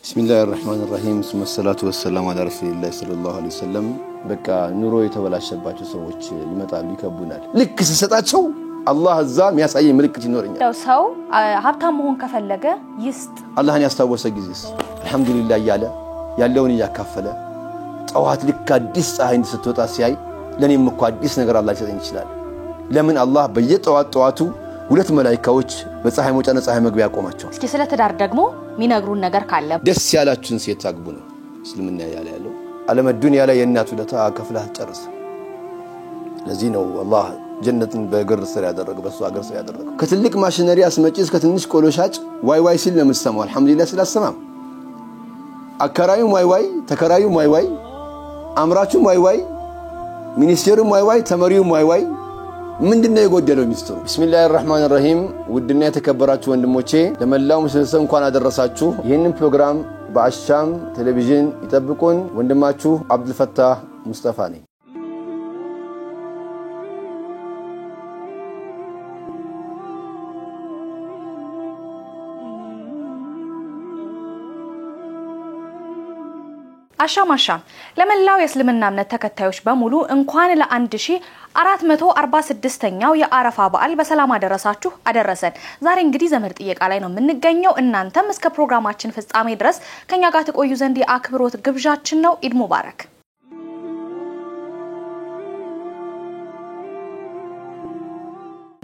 بسم الله الرحمن الرحيم ثم الصلاة والسلام على رسول الله صلى الله عليه وسلم በቃ ኑሮ የተበላሸባቸው ሰዎች ይመጣሉ ይከቡናል ልክ ሲሰጣቸው አላህ እዛም ያሳየ ምልክት ይኖርኛል ሰው ሀብታም መሆን ከፈለገ ይስጥ አላህን ያስታወሰ ጊዜስ አልহামዱሊላህ ያለ ያለውን ያካፈለ ጧት ልክ አዲስ ፀሐይ እንድትወጣ ሲያይ ለኔም እኮ አዲስ ነገር አላህ ይሰጠኝ ይችላል ለምን አላህ በየጧቱ ሁለት መላእክቶች በፀሐይ መውጫና ፀሐይ መግቢያ ያቆማቸው እስኪ ስለ ትዳር ደግሞ ሚነግሩን ነገር ካለ ደስ ያላችሁን ሴት አግቡ ነው እስልምና ያለው ዓለም الدنيا ላይ የናቱ ለታ ከፍላህ ጨርስ ለዚህ ነው አላህ ጀነትን በግር ስር ያደረገ በሱ አገር ስር ያደረገ ከትልቅ ማሽነሪ አስመጪ እስከ ትንሽ ቆሎሻጭ ዋይ ሲል ነው መስማው አልহামዱሊላህ ስላሰማም አከራዩ ዋይ ተከራዩ ዋይ አምራቹ ዋይ ሚኒስቴሩ ዋይ ተመሪው ዋይ ምንድነው የጎደለው ሚስጥሩ ቢስሚላሂር ረህማኒር ረሂም ውድና የተከበራችሁ ወንድሞቼ ለመላው ሙስሊም እንኳን አደረሳችሁ ይሄንን ፕሮግራም በአሻም ቴሌቪዥን ይጠብቁን ወንድማችሁ አብዱል ፈታህ ሙስጠፋ ነኝ አሻም ለመላው የእስልምና እምነት ተከታዮች በሙሉ እንኳን ለ1446ኛው የአረፋ በዓል በሰላም አደረሳችሁ አደረሰን ዛሬ እንግዲህ ዘመድ ጥየቃ ላይ ነው የምንገኘው እናንተም እስከ ፕሮግራማችን ፍጻሜ ድረስ ከኛ ጋር ተቆዩ ዘንድ የአክብሮት ግብዣችን ነው ኢድ ሙባረክ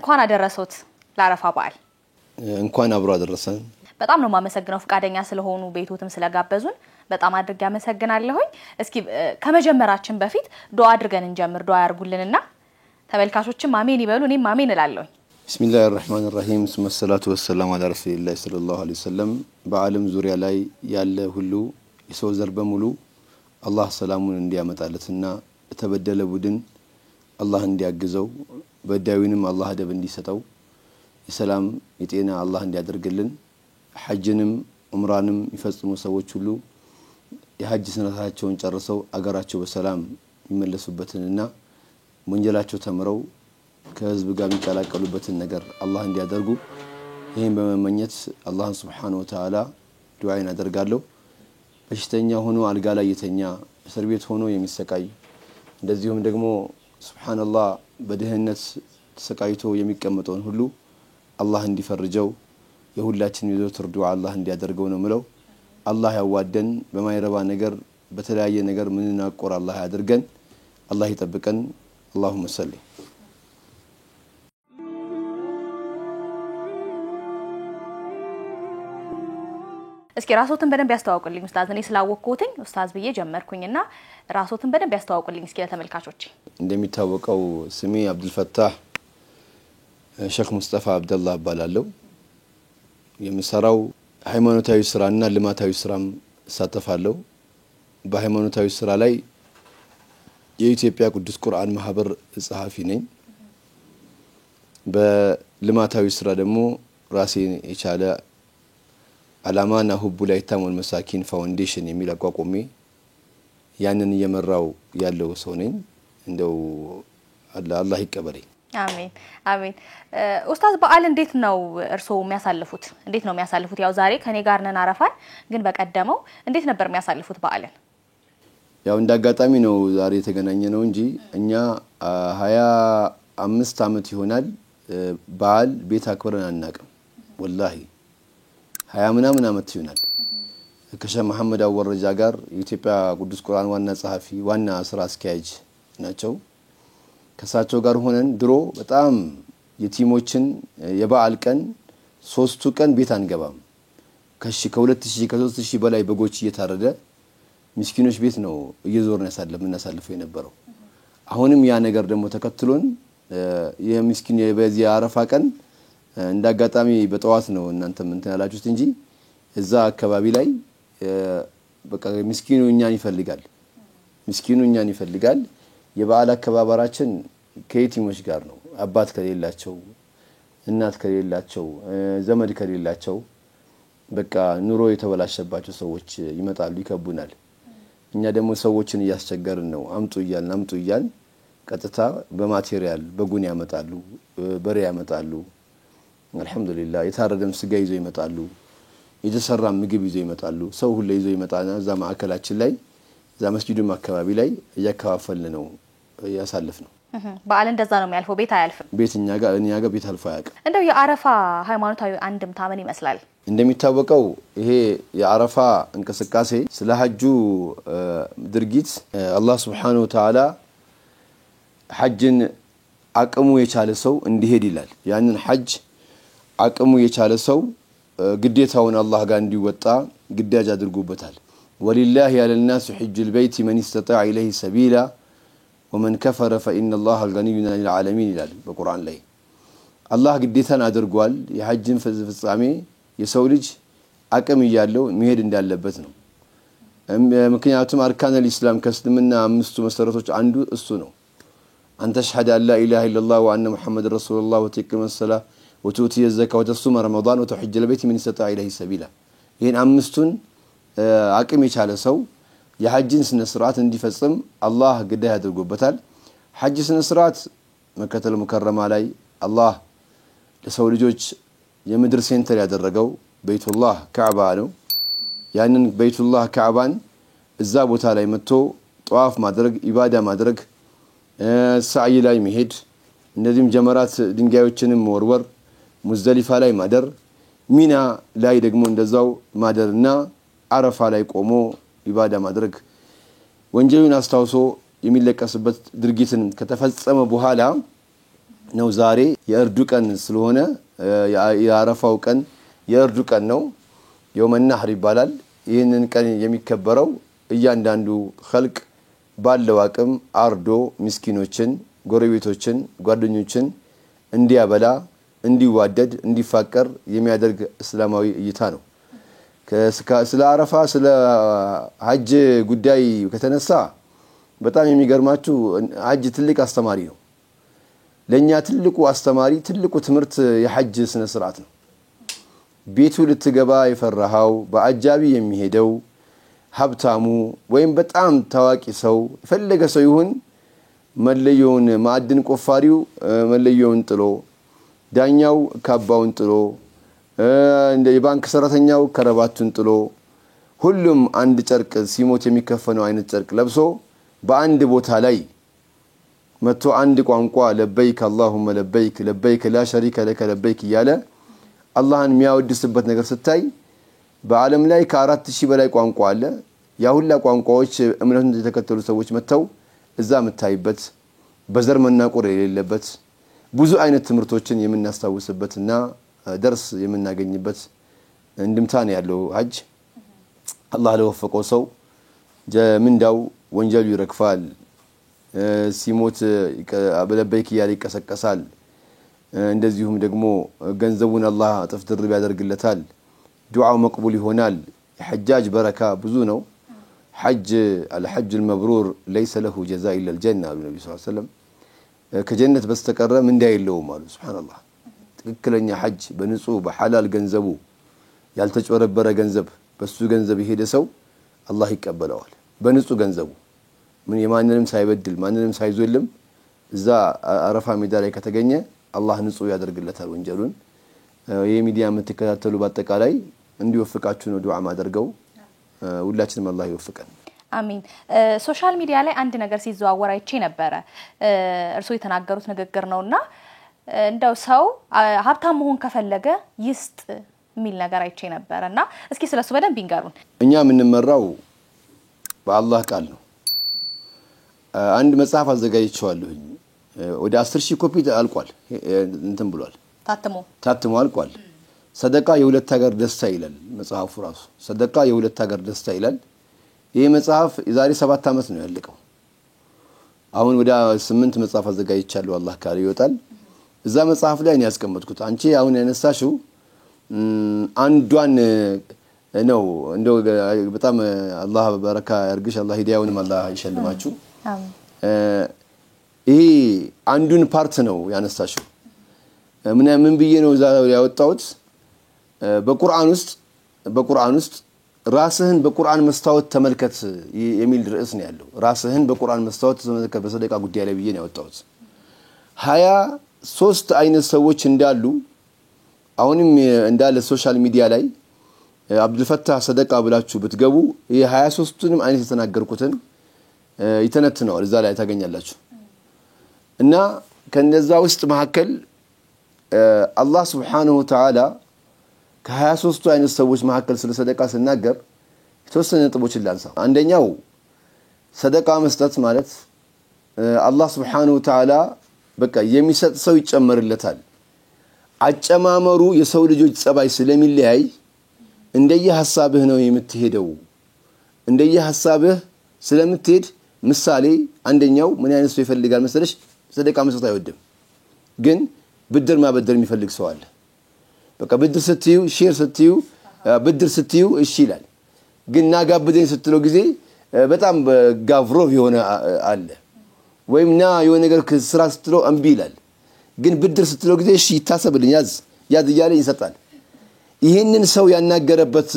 እንኳን አደረሶት ለአረፋ በዓል እንኳን አብሮ አደረሰን በጣም ነው ማመሰግነው ፍቃደኛ ስለሆኑ ቤቶትም ስለጋበዙን በጣም አድርጌ አመሰግናለሁኝ እስኪ ከመጀመራችን በፊት ዱዓ አድርገን እንጀምር ዱዓ ያርጉልንና ተመልካቾችም አሜን ይበሉ እኔም አሜን እላለሁ ቢስሚላሂር ረህማኒር ረሂም ثم الصلاه والسلام على رسول الله صلى الله عليه وسلم በዓለም ዙሪያ ላይ ያለ ሁሉ የሰው ዘር በሙሉ አላህ ሰላሙን እንዲያመጣለትና ተበደለ ቡድን አላህ እንዲያግዘው በዳዊንም አላህ አደብ እንዲሰጠው የሰላም የጤና አላህ እንዲያደርግልን ሐጅንም ዑምራንም ይፈጽሙ ሰዎች ሁሉ የሐጅ ስነታቸውን ጨርሰው አገራቸው በሰላም ይመለሱበትንና ወንጀላቸው ተምረው ከህዝብ ጋር የሚቀላቀሉበትን ነገር አላህ እንዲያደርጉ ይሄን በመመኘት አላህ Subhanahu Wa Ta'ala ዱዓይን አደርጋለሁ በሽተኛ ሆኖ አልጋ ላይ የተኛ እስር ቤት ሆኖ የሚሰቃይ እንደዚሁም ደግሞ ሱብሃንአላህ በደህንነት ተሰቃይቶ የሚቀመጠውን ሁሉ አላህ እንዲፈርጀው የሁላችን የዘወትር ዱዓ አላህ እንዲያደርገው ነው ምለው አላህ ያዋደን በማይረባ ነገር በተለያየ ነገር ምንና ቆር አላህ ያድርገን አላህ ይጠብቀን اللهم صل እስኪ ራስዎትን በደንብ ያስተዋውቁልኝ ኡስታዝ እኔ ስላወቅኩትኝ ኡስታዝ ብዬ ጀመርኩኝና ራስዎትን በደንብ ያስተዋውቁልኝ እስኪ ለተመልካቾች እንደሚታወቀው ስሜ አብዱል ፈታህ ሼክ ሙስጠፋ አብደላህ ባላለው የምሰራው ሃይማኖታዊ ስራና ልማታዊ ስራም ሳተፋለሁ በሃይማኖታዊ ስራ ላይ የኢትዮጵያ ቅዱስ ቁርአን ማህበር ጸሐፊ ነኝ በልማታዊ ስራ ደግሞ ራሴን የቻለ አላማና ሁቡ ላይ ታሞን መሳኪን ፋውንዴሽን የሚል አቋቁሜ ያንን እየመራው ያለው ሰው ነኝ እንደው አላህ ይቀበለኝ አሜን ኡስታዝ በዓል እንዴት ነው እርሶ የሚያሳልፉት እንዴት ነው የሚያሳልፉት ያው ዛሬ ከኔ ጋር ነን አረፋን ግን በቀደመው እንዴት ነበር የሚያሳልፉት በዓልን ያው እንዳጋጣሚ ነው ዛሬ የተገናኘ ነው እንጂ እኛ 25 አመት ይሆናል በዓል ቤት አክብረን አናቀም ወላሂ 20 ምናምን አመት ይሆናል ከሸህ መሐመድ አወረጃ ጋር የኢትዮጵያ ቅዱስ ቁርአን ዋና ጸሐፊ ዋና ስራ አስኪያጅ ናቸው ከሳቸው ጋር ሆነን ድሮ በጣም የቲሞችን የበዓል ቀን 3ቱ ቀን ቤት አንገባም ከ2000 ከ3000 በላይ በጎች እየታረደ ምስኪኖች ቤት ነው እየዞርን እናሳልፈው የነበረው አሁንም ያ ነገር ደግሞ ተከትሎን የምስኪን የበዚህ አረፋ ቀን እንዳጋጣሚ በጠዋት ነው እናንተም እንትን ያላችሁት እንጂ እዛ አካባቢ ላይ በቃ ምስኪኑ እኛን ይፈልጋል የበዓል አከባበራችን ከየቲሞች ጋር ነው አባት ከሌላቸው እናት ከሌላቸው ዘመድ ከሌላቸው በቃ ኑሮ የተበላሸባቸው ሰዎች ይመጣሉ ይከቡናል እኛ ደግሞ ሰዎችን ያስቸገርን ነው አምጡ ይያል ቀጥታ በማቴሪያል በጉን ያመጣሉ በሬ ያመጣሉ አልহামዱሊላህ የታረደም ስጋ ይዘው ይመጣሉ የተሰራ ምግብ ይዘው ይመጣሉ ሰው ሁሉ ይዘው ይመጣና እዛ ማዕከላችን ላይ እዛ መስጊዱም አካባቢ ላይ ያከፋፈልን ነው ያሳልፍነው በዓል እንደዛ ነው የሚያልፈው ቤት አያልፍም ቤትኛ ጋር ቤት አልፎ አያውቅም እንደው የአረፋ ሃይማኖታዊ አንድምታ ምን ይመስላል እንደሚታወቀው ይሄ የአረፋ እንቅስቃሴ ስለ ሐጁ ድርጊት አላህ Subhanahu Wa Ta'ala ሐጅን አቅሙ የቻለ ሰው እንዲሄድ ይላል ያንን ሐጅ አቅሙ የቻለ ሰው ግዴታውን አላህ ጋር እንዲወጣ ግዳጅ አድርጎበታል ወሊላሂ አለልናስ ሐጅል በይት من استطاع اليه سبيلا ومن كفر فإن الله الغني عن العالمين ይላል በቁርአን ላይ አላህ ግዴታን አድርጓል የሐጅን ፍጻሜ የሰው ልጅ አቅም ያለው መሄድ እንዳለበት ነው ምክንያቱም አርካን الاسلام ከእስልምና አምስቱ መሰረቶች አንዱ እሱ ነው አንተ ሸሃዳ ላ ኢላሃ ኢላላህ ወአነ ሙሐመድ ረሱሉላህ ወተቂም الصلاه وتؤتي الزكاه وتصوم رمضان وتحج البيت من استطاع اليه سبيلا ይሄን አምስቱን አቅም የቻለ ሰው የሐጅን ስነ ስርዓት እንዲፈጽም አላህ ግዳይ አድርጎበታል ሐጅ ስነ ስርዓት መከተል ሙከረማ ላይ አላህ ለሰው ልጆች የምድር ሴንተር ያደረገው ቤቱላህ ካዕባ ነው ያንን ቤቱላህ ካዕባን እዛ ቦታ ላይ መጥቶ ጧፍ ማድረግ ኢባዳ ማድረግ ሳዒ ላይ መሄድ እንደዚህም ጀመራት ድንጋዮችንም ወርወር ሙዝደሊፋ ላይ ማደር ሚና ላይ ደግሞ እንደዛው ማደርና አረፋ ላይ ቆሞ ኢባዳ ማድረግ ወንጀሉን አስተዋውሶ የሚለቀስበት ድርጊትን ከተፈጸመ በኋላ ነው ዛሬ የእርዱ ቀን ስለሆነ የአረፋው ቀን የእርዱ ቀን ነው የውመ ነህር ይባላል ይህንን ቀን የሚከበረው እያንዳንዱ ኸልቅ ባለው አቅም አርዶ ምስኪኖችን ጎረቤቶችን ጓደኞችን እንዲያበላ እንዲዋደድ እንዲፋቀር የሚያደርግ እስላማዊ እይታ ነው ስለ አረፋ ስለ ሐጅ ጉዳይ ከተነሳ በጣም የሚገርማችሁ ሐጅ ትልቅ አስተማሪ ነው ለኛ ትልቁ አስተማሪ ትልቁ ትምርት የሐጅ ስነ ስርዓት ነው ቤቱ ልትገባ ይፈራሃው በአጃቢ የሚሄደው ሀብታሙ ወይም በጣም ታዋቂ ሰው ፈለገ ሰው ይሁን መለየውን ማዕድን ቆፋሪው መለየውን ጥሎ ዳኛው ካባውን ጥሎ እንደ የባንክ ሰራተኛው ከረባቱን ጥሎ ሁሉም አንድ ጨርቅ ሲሞት የሚከፈነው አይነት ጨርቅ ለብሶ በአንድ ቦታ ላይ መጥቶ አንድ ቋንቋ ለበይክ اللهم ለበይክ ለበይክ لا شريك لك ለበይክ ያለ አላህን የሚያወድስበት ነገር ስታይ በአለም ላይ ከ4000 በላይ ቋንቋ አለ ያ ሁላ ቋንቋዎች እምነቱን የተከተሉ ሰዎች መተው እዛ መታይበት በዘር መናቆር የሌለበት ብዙ አይነት ትምርቶችን የምናስተዋውስበትና درس የምናገኝበት እንድምታ ነው ያለው ሐጅ አላህ ለወፈቀው ሰው ምንዳው ወንጀሉ ይረክፋል ሲሞት ለበይክ ያለ ይቀሰቀሳል እንደዚሁም ደግሞ ገንዘቡን አላህ አጥፍ ድርብ ያደርግለታል ዱዓው መቅቡል ይሆናል የሐጃጅ በረካ ብዙ ነው ሐጅ الحج المبرور ليس له جزاء الا الجنه النبي صلى الله عليه وسلم ከጀነት በስተቀረ ምን እንዳይለው ማለት ሱብሃንአላህ ትክክለኛ ሐጅ በንጹህ በሐላል ገንዘቡ ያልተጨረበረ ገንዘብ በሱ ገንዘብ ይሄደ ሰው አላህ ይቀበለዋል በንጹህ ገንዘቡ ምን የማንንም ሳይበድል ማንንም ሳይዞልም እዛ አረፋ ሜዳ ላይ ከተገኘ አላህ ንጹህ ያደርግለታል ወንጀሉን የሚዲያ የምትከታተሉ በአጠቃላይ እንዲወፍቃችሁ ነው ዱዓ ማድረገው ሁላችንም አላህ ይወፍቀን አሚን ሶሻል ሚዲያ ላይ አንድ ነገር ሲዘዋወር አይቼ ነበር እርሶ የተናገሩት ንግግር ነውና እንደው ሰው ሀብታም መሆን ከፈለገ ይስጥ ሚል ነገር አይቼ ነበርና እስኪ ስለሱ በደንብ ይንገሩን እኛ ምንመራው በአላህ ቃል ነው አንድ መጽሐፍ አዘጋጅቻለሁ ወደ 10000 ኮፒ አልቋል እንትን ብሏል ታትሞ አልቋል ሰደቃ የሁለት ሀገር ደስታ ይላል መጽሐፉ ራሱ ሰደቃ የሁለት ሀገር ደስታ ይላል ይሄ መጽሐፍ የዛሬ 7 አመት ነው ያለቀው አሁን ወደ 8 መጽሐፍ አዘጋጅቻለሁ አላህ ካለ ይወጣል እዛ መጽሐፍ ላይ ነው ያስቀመጥኩት አንቺ አሁን ያነሳሽው አንዷን ነው እንደው በጣም አላህ በረካ ያርግሽ አላህ ሂዳያውንም አላህ ይሸልማችሁ አሜን ይሄ አንዱን ፓርት ነው ያነሳሽው ምን ብዬ ነው ያወጣሁት በቁርአን ውስጥ ራስህን በቁርአን መስታወት ተመልከት የሚል ርዕስ ነው ያለው ራስህን በቁርአን መስታወት ተመልከት በሰደቃ ጉዳይ ላይ ብዬ ነው ያወጣሁት 23 አይነት ሰዎች እንዳሉ አሁንም እንዳለ ሶሻል ሚዲያ ላይ አብዱል ፈታህ ሰደቃ ብላችሁ ብትገቡ የ23ቱንም አይነት የተናገርኩትን ይተነትነዋል እዛ ላይ ታገኛላችሁ እና ከነዛ ውስጥ መሐከል አላህ Subhanahu Wa Ta'ala ከ23ቱ አይነት ሰዎች መሐከል ስለ ሰደቃ ሲናገር የተወሰነ ነጥቦችን ላንሳ አንደኛው ሰደቃ መስጠት ማለት አላህ Subhanahu Wa Ta'ala በቃ የሚሰጥ ሰው ይጨመርለታል አጨማመሩ የሰው ልጆች ጸባይ ስለሚለያይ እንደየ ሐሳብህ ነው የምትሄደው እንደየ ሐሳብህ ስለምትሄድ ምሳሌ አንደኛው ምን አይነት ሰው ይፈልጋል መሰለሽ ሰደቃ መስጠት አይወድም ግን ብድር ማበደር የሚፈልግ ሰው አለ በቃ ብድር ስትዩ ሼር ስትዩ ብድር ስትዩ እሺ ይላል ግን ናጋብደኝ ስትለው ጊዜ በጣም ጋቭሮቭ የሆነ አለ ወይም ና የሆነ ነገር ስራ ስትለው እምቢ ይላል ግን ብድር ስትለው ጊዜ እሺ ይታሰብልኝ ያዝ እያለ ይሰጣል ይሄንን ሰው ያናገረበት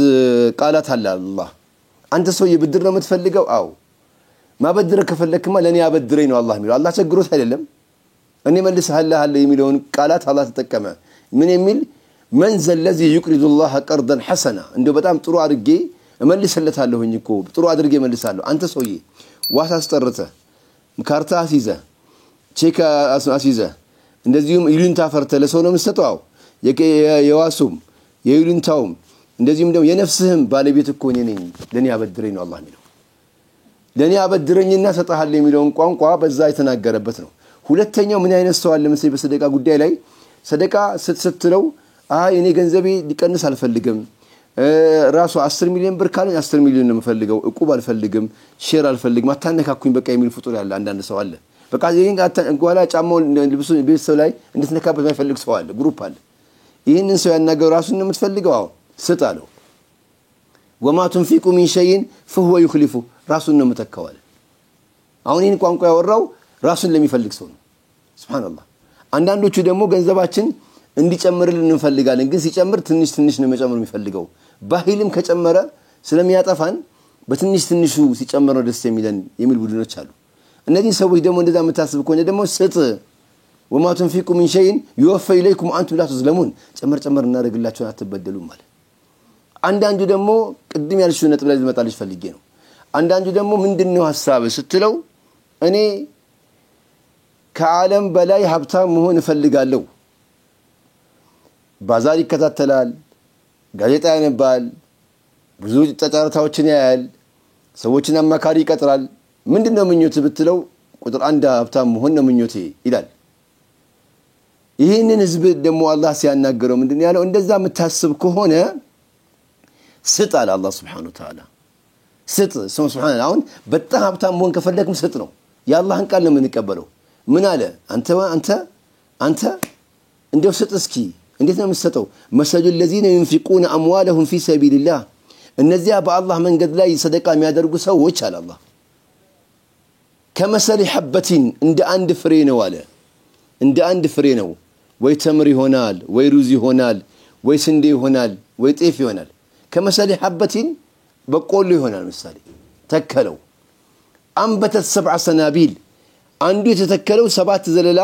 ቃላት አለ አላህ አንተ ሰው የብድር ነው የምትፈልገው አው ማበድር ከፈለክማ ለኔ ያበድረኝ ነው አላህ የሚለው አላህ ቸግሮት አይደለም እኔ መልስሃለሁ የሚለውን ቃላት አላህ ተጠቀመ ምን የሚል من ذا الذي يقرض الله قرضا حسنا እንደው በጣም ጥሩ አድርጌ እመልስለታለሁኝ እኮ ጥሩ አድርጌ እመልሳለሁ አንተ ሰውዬ ዋስ አስጠርተ ካርታ አስይዘ ቼክ አስይዘ እንደዚሁም ይሉንታ ፈርተ ለሰው ነው የምትሰጠው የዋሱም የይሉንታውም እንደዚሁም ደግሞ የነፍስህም ባለቤት እኮ ነኝ ለኔ ያበድረኝ ነው አላህ የሚለው ለኔ ያበድረኝና ሰጣሃለ የሚለውን ቋንቋ በዛ የተናገረበት ነው ሁለተኛው ምን አይነት ሰው አለ መሰለኝ በሰደቃ ጉዳይ ላይ ሰደቃ ስትለው እኔ ገንዘቤ ሊቀንስ አልፈልግም ራሱ 10 ሚሊዮን ብር ካለኝ 10 ሚሊዮን ነው የምፈልገው እቁብ አልፈልግም ሼር አልፈልግም አታነካኩኝ በቃ የሚል ፍጡር ያለ አንዳንድ ሰው አለ በቃ ይሄን እንኳን ጫማው ልብሱ ቤተሰብ ላይ እንድትነካበት የማይፈልግ ሰው አለ ግሩፕ አለ ይሄንን ሰው ያናገው ራሱን ነው የምትፈልገው ስጣለው وما تنفقوا من شيء فهو يخلفه ራሱን ነው የምተካዋል አሁን ይሄን ቋንቋ ያወራው ራሱን ለሚፈልግ ሰው ነው ሱብሃንአላህ አንዳንዶቹ ደግሞ ገንዘባችን እንዲጨምርልን እንፈልጋለን ግን ሲጨምር ትንሽ ነው መጨመር የሚፈልገው ባህልም ከጨመረ ስለሚያጠፋን በትንሽ ሲጨመር ነው ደስ የሚል ቡድኖች አሉ እነዚህ ሰዎች ደግሞ እንደዛ መታሰብ ከሆነ ደግሞ ስጥ وما تنفقوا من شيء يوفى إليكم وأنتم لا تظلمون ጨመር እናደርግላችሁ አትበደሉም ማለት አንዳንዱ ደግሞ ቅድም ያልሽው ነጥብ ላይ ልመጣልሽ ፈልጌ ነው አንዳንዱ ደግሞ ምንድነው ሐሳብ ስትለው እኔ ከዓለም በላይ ሀብታም መሆን እፈልጋለሁ ባዛር ይከታተላል ጋዜጣ ያነባል ብዙ ተጫራታዎችን ያያል ሰዎችን አማካሪ ይቀጥራል ምንድነው ምኞት ብትለው ቁጥር 1 ሀብታም መሆን ነው ምኞቴ ይላል ይሄንን ህዝብ ደግሞ አላህ ሲያናገረው ምንድነው ያለው እንደዛ መታሰብ ከሆነ ስጥ አለ አላህ Subhanahu Wa Ta'ala ስጥ ሱብሃንአላህ አሁን በጣም ሀብታም መሆን ከፈለክም ስጥ ነው ያላህን ቃል ነው የምንቀበለው ምን አለ አንተ እንደው ስጥ እስኪ እንዴት ነው የምትሰጠው መሰሉ الذين ينفقون اموالهم في سبيل الله እነዚያ በአላህ መንገድ ላይ ሰደቃ የሚያደርጉ ሰዎች አለ አላህ ከመሰል ሐበቲን እንደ አንድ ፍሬ ነው አለ እንደ አንድ ፍሬ ነው ወይ ተምር ይሆናል ወይ ሩዝ ይሆናል ወይ ስንዴ ይሆናል ወይ ጤፍ ይሆናል ከመሰል ሐበቲን በቆሎ ይሆናል ምሳሌ ተከለው አንበተት 7 ሰናቢል አንዱ የተተከለው 7 ዘለላ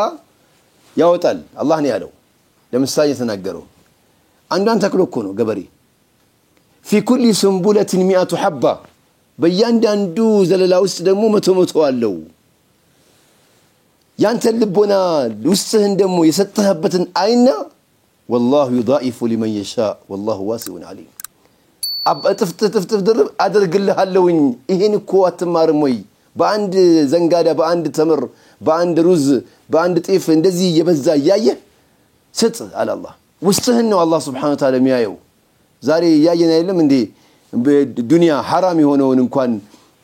ያወጣል አላህ ነው ያለው ለምሳሌ ተናገረው አንዳን ተክሎ እኮ ነው ገበሬ في كل سنبلة 100 حبة በእያንዳንዱ ዘለላ ውስጥ ደግሞ 100 አለው ያንተ ልቦና ውስጥህን ደግሞ የሰጠህበትን አይና والله يضاعف لمن يشاء والله واسع عليم አጥፍት ድርብ አደርግልሃለሁኝ ይሄን እኮ አትማርም ወይ በአንድ ዘንጋዳ በአንድ ተምር በአንድ ሩዝ በአንድ ጤፍ እንደዚህ የበዛ ያየ ስጥ አለ አላህ ውስጥህን ነው አላህ Subhanahu Wa Ta'ala የሚያየው ዛሬ ያየና አይደለም እንዴ በዱንያ حرام የሆነውን እንኳን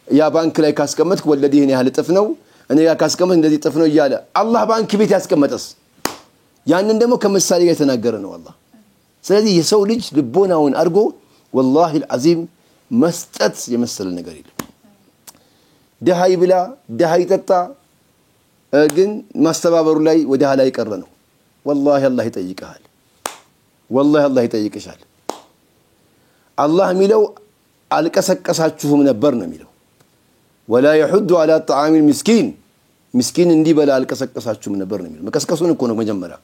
ያ ባንክ ላይ ካስቀመጥክ ወለዲህን ያህል ጥፍ ነው እኔ ያ ካስቀመጥ እንደዚህ ጥፍ ነው ይያለ አላህ ባንክ ቤት ያስቀመጠስ ያንን ደግሞ ከመሳሌ ጋር የተናገረ ነው አላህ ስለዚህ የሰው ልጅ ልቦናውን አርጎ والله العظيم መስጠት የመሰለ ነገር የለም ደሃይ ብላ ደሃይ ጠጣ ግን ማስተባበሩ ላይ ወደ ኋላ ይቀር ነው والله الله ይጠይቃል والله الله ይጠይቅሻል አላህ ሚለው አልቀሰቀሳችሁም ነበር ነው ሚለው ولا يحد على طعام المسكين مسكين እንዲበላ አልቀሰቀሳችሁም ነበር ነው ሚለው መቀስቀሱን እኮ ነው መጀመሪያ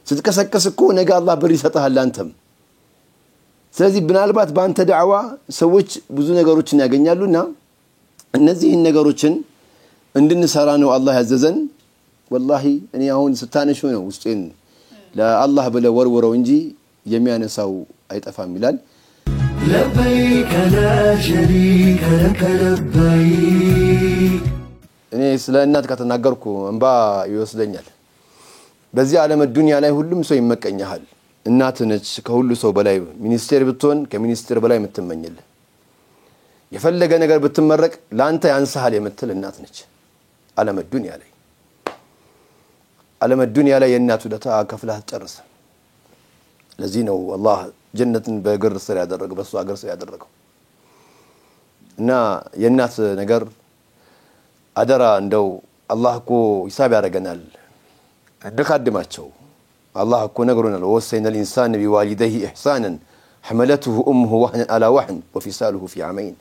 ስትቀሰቀስ እኮ ነገ አላህ ብር ይሰጣል አንተም ስለዚህ ምናልባት ባንተ ዳዕዋ ሰዎች ብዙ ነገሮችን ያገኛሉና እነዚህን ነገሮችን እንድንሰራ ነው አላህ ያዘዘን والله እኔ አሁን ስታነሹ ነው ውስጤን ለአላህ ብለ ወርወረው እንጂ የሚያነሳው አይጠፋም ይላል لبيك لا شريك لك لبيك እኔ ስለ እናት ከተናገርኩ እንባ ይወስደኛል በዚህ ዓለም ዱንያ ላይ ሁሉም ሰው ይመቀኛል እናት ነች ከሁሉ ሰው በላይ ሚኒስቴር ብትሆን ከሚኒስቴር በላይ የምትመኝል የፈለገ ነገር ብትመረቅ ላንተ ያንሳል የምትል እናት ነች ዓለም ዱንያ ላይ የእናት ውለታ ከፍለህ ጨርሰ ለዚህ ነው አላህ ጀነትን በእግር ስር ያደረገው በሱ አገር ስር ያደረገው እና የእናት ነገር አደራ እንደው አላህ እኮ ሂሳብ ያደርገናል እንደካድማቸው الله أكو نقرنا ووصينا الإنسان بوالديه إحسانا حملته أمه وهنا على وهن وفصاله في عامين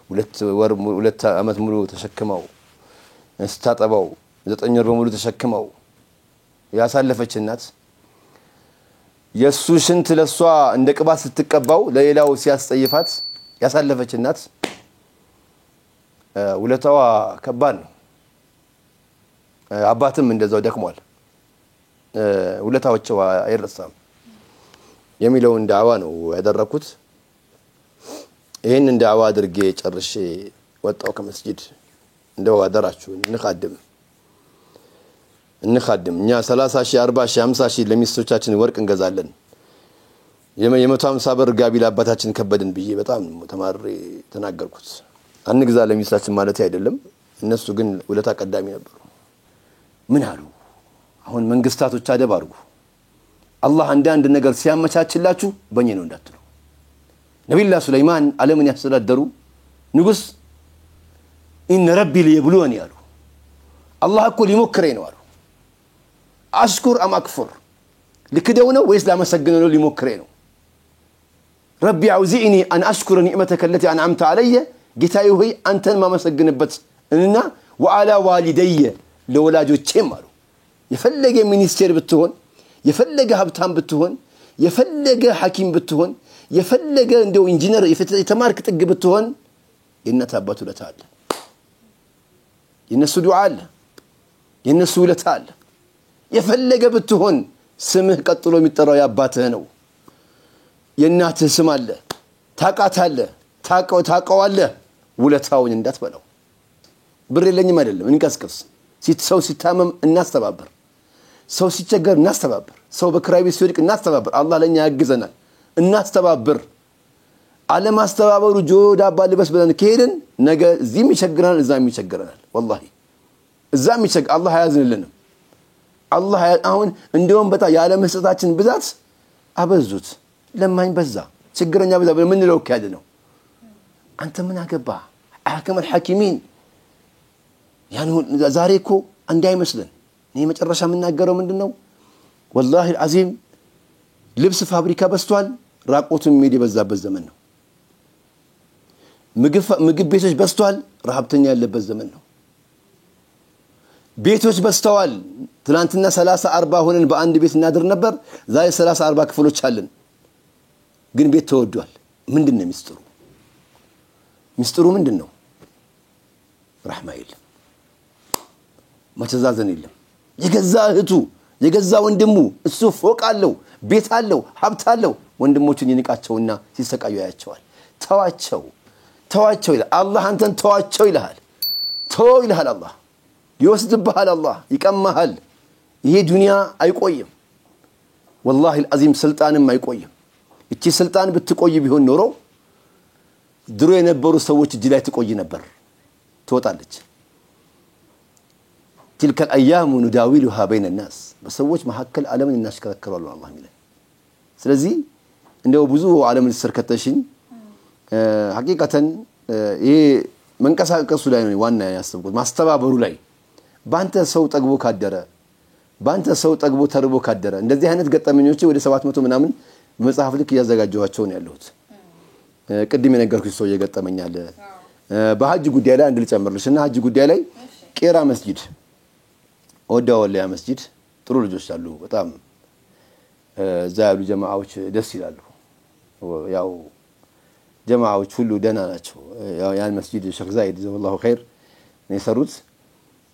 ولت أمت ملو تشكموا استطبوا زتنير بملو تشكموا يا سالفة الناس يسوشن تلسوا عندك باس تتكبوا لا يلاو سياسة طيفات يا سالفة الناس ولتوا كبان عباتم من ذا دكمال ولتاوچው አይረሳም የሚለውን ዳዕዋ ነው ያደረኩት ይሄንን ዳዕዋ አድርጌ ጨርሼ ወጣው ከመስጊድ እንደው አደራችሁ እንخادም እኛ 30 ሺህ 40 ሺህ 50 ሺህ ለሚስቶቻችን ወርቅ እንገዛለን የ150 ብር ጋቢ ለአባታችን ከበድን ብዬ በጣም ተማሪ ተናገርኩት አንግዛ ለሚስታችን ማለት አይደለም እነሱ ግን ውለታ ቀዳሚ ነበሩ ምን አሉ አሁን መንግስታቶች አደብ አድርጉ አላህ አንዳንድ ነገር ሲያመቻችላችሁ በእኔ ነው እንዳትሉ ነብዩላህ ሱለይማን ዓለምን ያስተዳደሩ ንጉስ ኢነ ረቢ ሊየብሉኒ ያሉ አላህ እኮ ሊሞክረኝ ነው አሉ አሽኩር አም አክፉር ልክደው ነው ወይስ ላመሰግነው ነው ሊሞክረኝ ነው ረቢ አውዚኒ አን አሽኩረ ኒዕመተከ التي انعمت علي ጌታዬ ሆይ አንተን ማመሰግንበት እና ወአላ ዋሊደየ ለወላጆቼም አሉ የፈለገ ሚኒስቴር ብትሆን የፈለገ ሀብታም ብትሆን የፈለገ ሐኪም ብትሆን የፈለገ እንደው ኢንጂነር የተማርክ ጥግ ብትሆን የእናት አባቱ ውለታ አለ የነሱ ዱዓ አለ የነሱ ውለታ አለ የፈለገ ብትሆን ስምህ ቀጥሎ የሚጠራው ያባትህ ነው የእናትህ ስም አለ ታቃታለህ ታቀዋለህ ውለታውን እንዳትበላው ብር የለኝም አይደለም እንቀስቅስ ሰው ሲታመም እናስተባበር ሰው ሲቸገር እናስተባበር ሰው በክራይ ቤት ሲወድቅ እናስተባበር አላህ ለኛ ያግዘናል እናስተባበር ዓለም አስተባበሩ ጆዳ ባልበስ ብለን ከሄድን ነገ እዚህም ይቸግራል እዛም ይቸግራል والله እዛም ይቸግ አላህ ያዝንልንም አላህ አሁን እንደውም በጣም ያለ መስጠታችን ብዛት አበዙት ለማኝ በዛ ችግረኛ በዛ ምን ነው ካደ ነው አንተ ምን አገባ አህከም الحاكمين ያን ዛሬ እኮ እንዳይመስለን እኔ መጨረሻ ምናገረው ምንድነው والله العظيم ልብስ ፋብሪካ በስቷል ራቆቱን ሜዲ በዛበት ዘመን ነው ምግብ ቤቶች በስቷል ረሃብተኛ ያለበት ዘመን ነው ቤቶች በስተዋል ትላንትና 30 40 ሆነን በአንድ ቤት እናድር ነበር ዛሬ 30 40 ክፍሎች አለን ግን ቤት ተወዷል ምንድነው ሚስጥሩ ምንድነው ረህማ የለም መተዛዘን የለም የገዛ እህቱ የገዛ ወንድሙ እሱ ፎቅ አለው ቤት አለው ሀብት አለው ወንድሞቹን ይንቃቸውና ሲሰቃዩ ያያቸዋል ተዋቸው ይላል አላህ አንተን ተዋቸው ይልሃል አላህ ይወስድብሃል አላህ ይቀማሃል ይሄ ዱንያ አይቆይም والله العظيم ስልጣንም አይቆይም እቺ ስልጣን ብትቆይ ቢሆን ኖሮ ድሮ የነበሩ ሰዎች እጅ ላይ ትቆይ ነበር ትወጣለች تلك الايام نداولها بين الناس በሰዎች መሐከል ዓለምን እናሽከረክራሉ አላህ ይላል ስለዚህ እንደው ብዙ ዓለምን ስርከተሽኝ ሐቂቃተን ይሄ መንቀሳቀሱ ላይ ነው ዋና ያሰብኩት ማስተባበሩ ላይ ባንተ ሰው ጠግቦ ካደረ ባንተ ሰው ጠግቦ ተርቦ ካደረ እንደዚህ አይነት ገጠመኞች ወደ 700 ምናምን መጽሐፍ ልክ ያዘጋጀዋቸው ነው ያሉት ቅድም የነገርኩሽ ሰው የገጠመኛል በሐጅ ጉዳይ ላይ አንድ ልጨምርልሽና ሐጅ ጉዳይ ላይ ቄራ መስጊድ ወዳወልያ መስጊድ ጥሩ ልጆች አሉ በጣም ዛያሉ ጀማዓዎች ደስ ይላሉ ያው ጀማዓዎች ሁሉ ደህና ናቸው ያው ያን መስጂድ ሼክ ዛይድ ዘወላሁ ኸይር ነው የሰሩት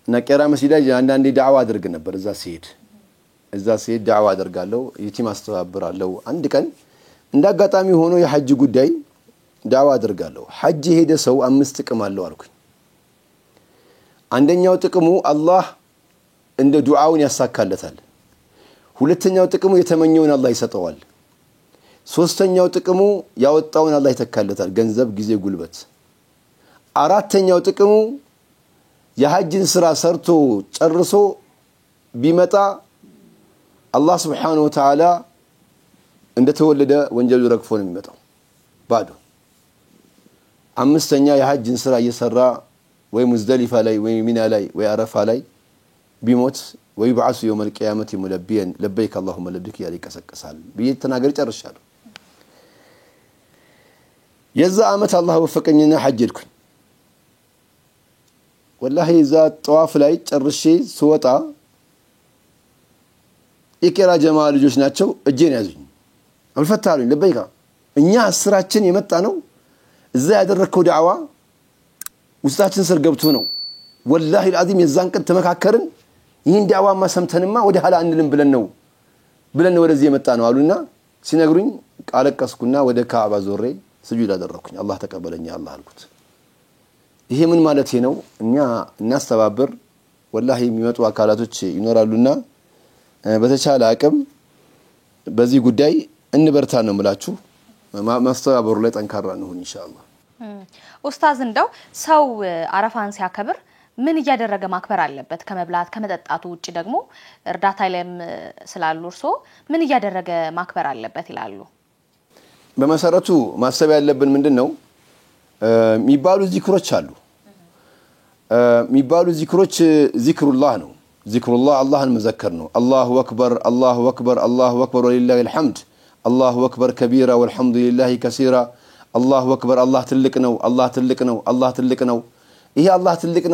እና ቄራ መስጂድ ላይ አንዳንዴ ዳዕዋ አድርግ ነበር እዛ ሲሄድ ዳዕዋ አደርጋለሁ የቲም አስተባብራለሁ አንድ ቀን እንዳጋጣሚ ሆኖ የሐጅ ጉዳይ ዳዕዋ አደርጋለሁ ሐጅ ሄደ ሰው 5 ጥቅም አለው አልኩኝ አንደኛው ጥቅሙ አላህ እንደ ዱዓውን ያሳካለታል ሁለተኛው ጥቅሙ የተመኘውን አላህ ይሰጠዋል ሶስተኛው ጥቅሙ ያወጣውን አላህ ይተካለታል ገንዘብ ጊዜ ጉልበት አራተኛው ጥቅሙ የሐጅን ስራ ሰርቶ ጨርሶ ቢመጣ አላህ Subhanahu Wa Ta'ala እንደተወለደ ወንጀሉ ረግፎ ነው የሚመጣው ባዶ አምስተኛ የሐጅን ስራ እየሰራ ወይ ሙዝደሊፋ ላይ ወይ ሚና ላይ ወይ አረፋ ላይ ቢሞት ወይ بعث يوم القيامه ملبيا لبيك اللهم لبيك ያለ ይቀሰቀሳል በየተናገር ጨርሻለሁ የዛ አመት አላህ ወፈቀኝና ሐጅልኩኝ والله እዛ ጧፍ ላይ ጨርሼ ስወጣ የቄራ ጀማ ልጆች ናቸው እጄን ያዙኝ አልፈታሉኝ ለበይካ እኛ ስራችን የመጣ ነው እዛ ያደረከው ዳዕዋ ውስጣችን ስር ገብቶ ነው والله العظيم የዛን ቀን ተመካከርን ይሄን ዳዕዋማ ሰምተንማ ወደ hala አንልም ብለን ወደዚህ የመጣ ነው አሉና ሲነግሩኝ ቃለቀስኩና ወደ ካዕባ ዞሬ ስጁድ አደረኩኝ አላህ ተቀበለኝ አላህ አልኩት ይሄ ምን ማለት ነው እኛ እናስተባብር والله የሚመጡ አካላቶች ይኖራሉና በተቻለ አቅም በዚህ ጉዳይ እንበርታ ነው የምላችሁ ማስተባበሩ ላይ ጠንካራ ነው ኢንሻአላህ ኡስታዝ እንደው ሰው አረፋን ሲያከብር ምን ያደረገ ማክበር አለበት ከመብላት ከመጠጣቱ ውጪ ደግሞ እርዳታ ላይም ስላሉ እርሶ ምን ያደረገ ማክበር አለበት ይላሉ በመሰረቱ ማሰብ ያለብን ምንድነው ሚባሉ ዚክሮች አሉ ሚባሉ ዚክሮች ዚክሩላህ ነው ዚክሩላህ አላህን መዘከር ነው አላሁ አክበር አላሁ አክበር አላሁ አክበር ወሊላሂ الحمد አላሁ አክበር ከቢራ ወልሐምዱሊላሂ ከሲራ አላሁ አክበር አላህ ትልቅ ነው አላህ ትልቅ ነው አላህ ትልቅ ነው ይሄ አላህ ትልቅ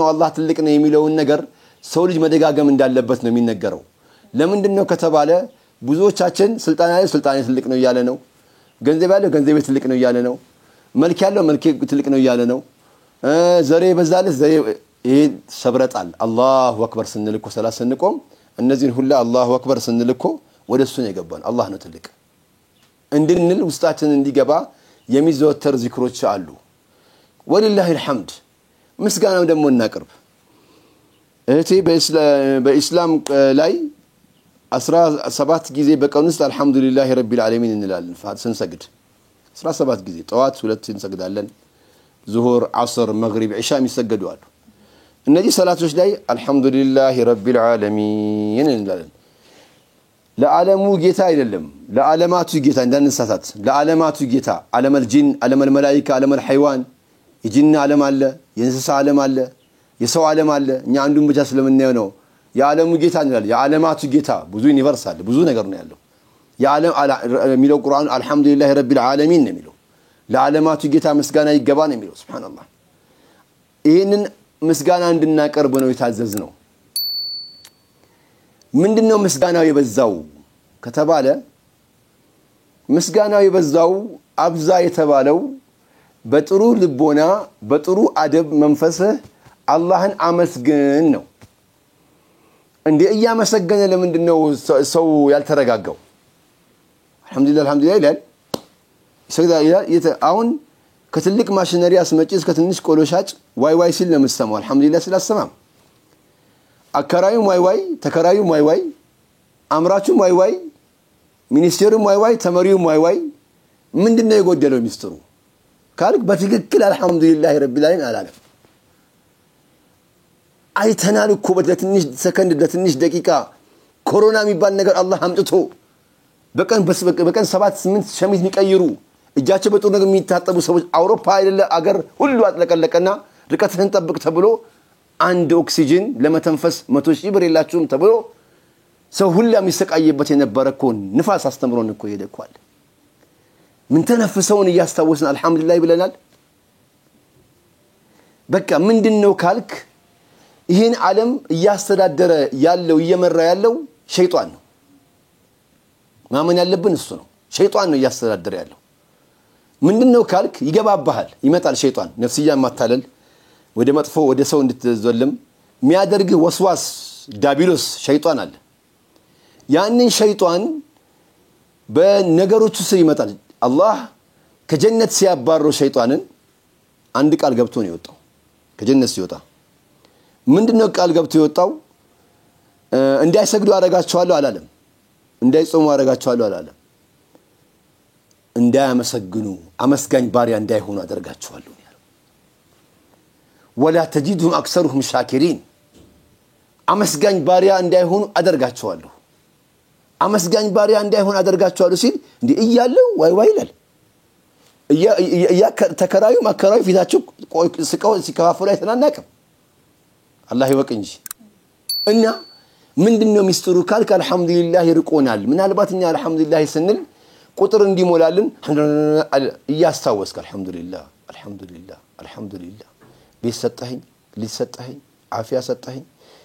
ነው የሚለውን ነገር ሰው ልጅ መደጋገም እንዳለበት ነው የሚነገረው ለምንድነው ከተባለ ብዙዎቻችን ስልጣኔ ትልቅ ነው ያለ ነው ገንዘብ ያለው ገንዘብ ትልቅ ነው ያለ ነው መልክ ያለው መልክ ትልቅ ነው ያለ ነው ዘሬ በዛለት ዘሬ ይሄ ሰብረጣል አላሁ አክበር ስንልኮ ሰላት ስንቆም እነዚህን ሁሉ አላሁ አክበር ስንልኮ ወደሱ ነው የገባን አላህ ነው ትልቅ እንድንል ውስጣችን እንዲገባ የሚዘወተር ዚክሮች አሉ ወሊላሂ الحمد ምስጋናው ደግሞ እናቀርብ እህቴ በእስላም ላይ 17 ጊዜ በቀን ውስጥ አልহামዱሊላሂ ረቢል ዓለሚን እንላለን ስንሰግድ 17 ጊዜ ጠዋት 2 እንሰግዳለን ዙሁር ዓስር መግሪብ ኢሻም ይሰገዳሉ እነዚህ ሰላቶች ላይ አልহামዱሊላሂ ረቢል ዓለሚን እንላለን ለዓለሙ ጌታ አይደለም ለዓለማቱ ጌታ እንዳንሳሳት ለዓለማቱ ጌታ ዓለመል ጂን ዓለመል መላኢካ ዓለመል ሐይዋን የጂን ዓለም አለ የእንስሳ ዓለም አለ የሰው ዓለም አለ እኛ አንዱን ብቻ ስለምናየው ነው የዓለሙ ጌታ እንላለን የዓለማቱ ጌታ ብዙ ዩኒቨርስ አለ ብዙ ነገር ነው ያለው የዓለም የሚለው ቁርአን አልহামዱሊላሂ ረቢል ዓለሚን ነው የሚለው ለዓለማቱ ጌታ ምስጋና ይገባ ነው የሚለው ሱብሃንአላህ ይሄንን ምስጋና እንድናቀርብ ነው የታዘዝነው ምንድነው ምስጋናው የበዛው ከተባለ ምስጋናው የበዛው አብዛ የተባለው በጥሩ ልቦና በጥሩ አደብ መንፈስህ አላህን አመስግን ነው እንዴ እያመሰገነ ለምንድነው ሰው ያልተረጋጋው አልহামዱሊላህ ይላል ይሰግዳል አሁን ከትልቅ ማሽነሪ አስመጪ እስከ ትንሽ ቆሎሻጭ ዋይ ሲል ነው የምትሰማው አልহামዱሊላህ ስላሰማም አከራዩ ዋይ ተከራዩ ዋይ አምራቹም ዋይ ሚኒስቴሩም ዋይ ተመሪውም ዋይ ምንድነው የጎደለው ሚስጥሩ ካልክ በትክክል አልহামዱሊላህ ረቢል ዓለሚን አላለም አይተናል እኮ በትንሽ ሰከንድ ለትንሽ ደቂቃ ኮሮና የሚባል ነገር አላህ አምጥቶ በቀን 7-8 ሸሚዝ የሚቀይሩ እጃቸው በጥሩ ነገር የሚታጠቡ ሰዎች አውሮፓ አይደለ አገር ሁሉ አጥለቀለቀና ርቀትህን ጠብቅ ተብሎ አንድ ኦክሲጅን ለመተንፈስ 100,000 ብር የላችሁም ተብሎ ሰው ሁሉ የሚሰቃየበት የነበረኮ ንፋስ አስተምሮን እኮ ሄደኳል ምን ተነፍሰውን ያስታወስን አልহামዱሊላህ ብለናል በቃ ምንድነው ካልክ ይሄን ዓለም ያስተዳደረ ያለው እየመራ ያለው ሸይጣን ነው ማመን ያለብን እሱ ነው ሸይጣን ነው ያስተዳደረ ያለው ምንድነው ካልክ ይገባባሃል ይመጣል ሸይጣን ነፍስያ ማታለል ወደ መጥፎ ወደ ሰው እንድትዘልም የሚያደርግ ወስዋስ ዳቢሎስ ሸይጣን አለ ያንን ሸይጣን በነገሮቹ ስር ይመጣል አላህ ከጀነት ሲያባረው ሸይጣንን አንድ ቃል ገብቶ ነው የወጣው ከጀነት ሲወጣ ምንድነው ቃል ገብቶ የወጣው እንዳይሰግዱ አረጋቸዋለሁ አላለም እንዳይጾሙ አረጋቸዋለሁ አላለም እንዳያመሰግኑ አመስጋኝ ባሪያ እንዳይሆኑ አደርጋቸዋለሁ ያለው ولا تجدهم اكثرهم شاكرين አመስጋኝ ባሪያ እንዳይሆኑ አደርጋቸዋለሁ አመስጋኝ ባሪያ እንዳይሆኑ አደርጋቸዋለሁ ሲል እንዴ እያለው ዋይ ይላል ተከራዩ ማከራዩ ፊታቸው ስቀው ሲከፋፈሉ አይተናናቅም አላህ ይወቅ እንጂ እና ምንድነው ሚስጥሩ ካልክ አልহামዱሊላህ ይርቆናል ምናልባትኛ አልহামዱሊላህ ስንል ቁጥር እንዲሞላልን ያስታወስክ አልহামዱሊላህ አልহামዱሊላህ አልহামዱሊላህ ቢሰጣኝ ሊሰጣኝ አፊያ ሰጣኝ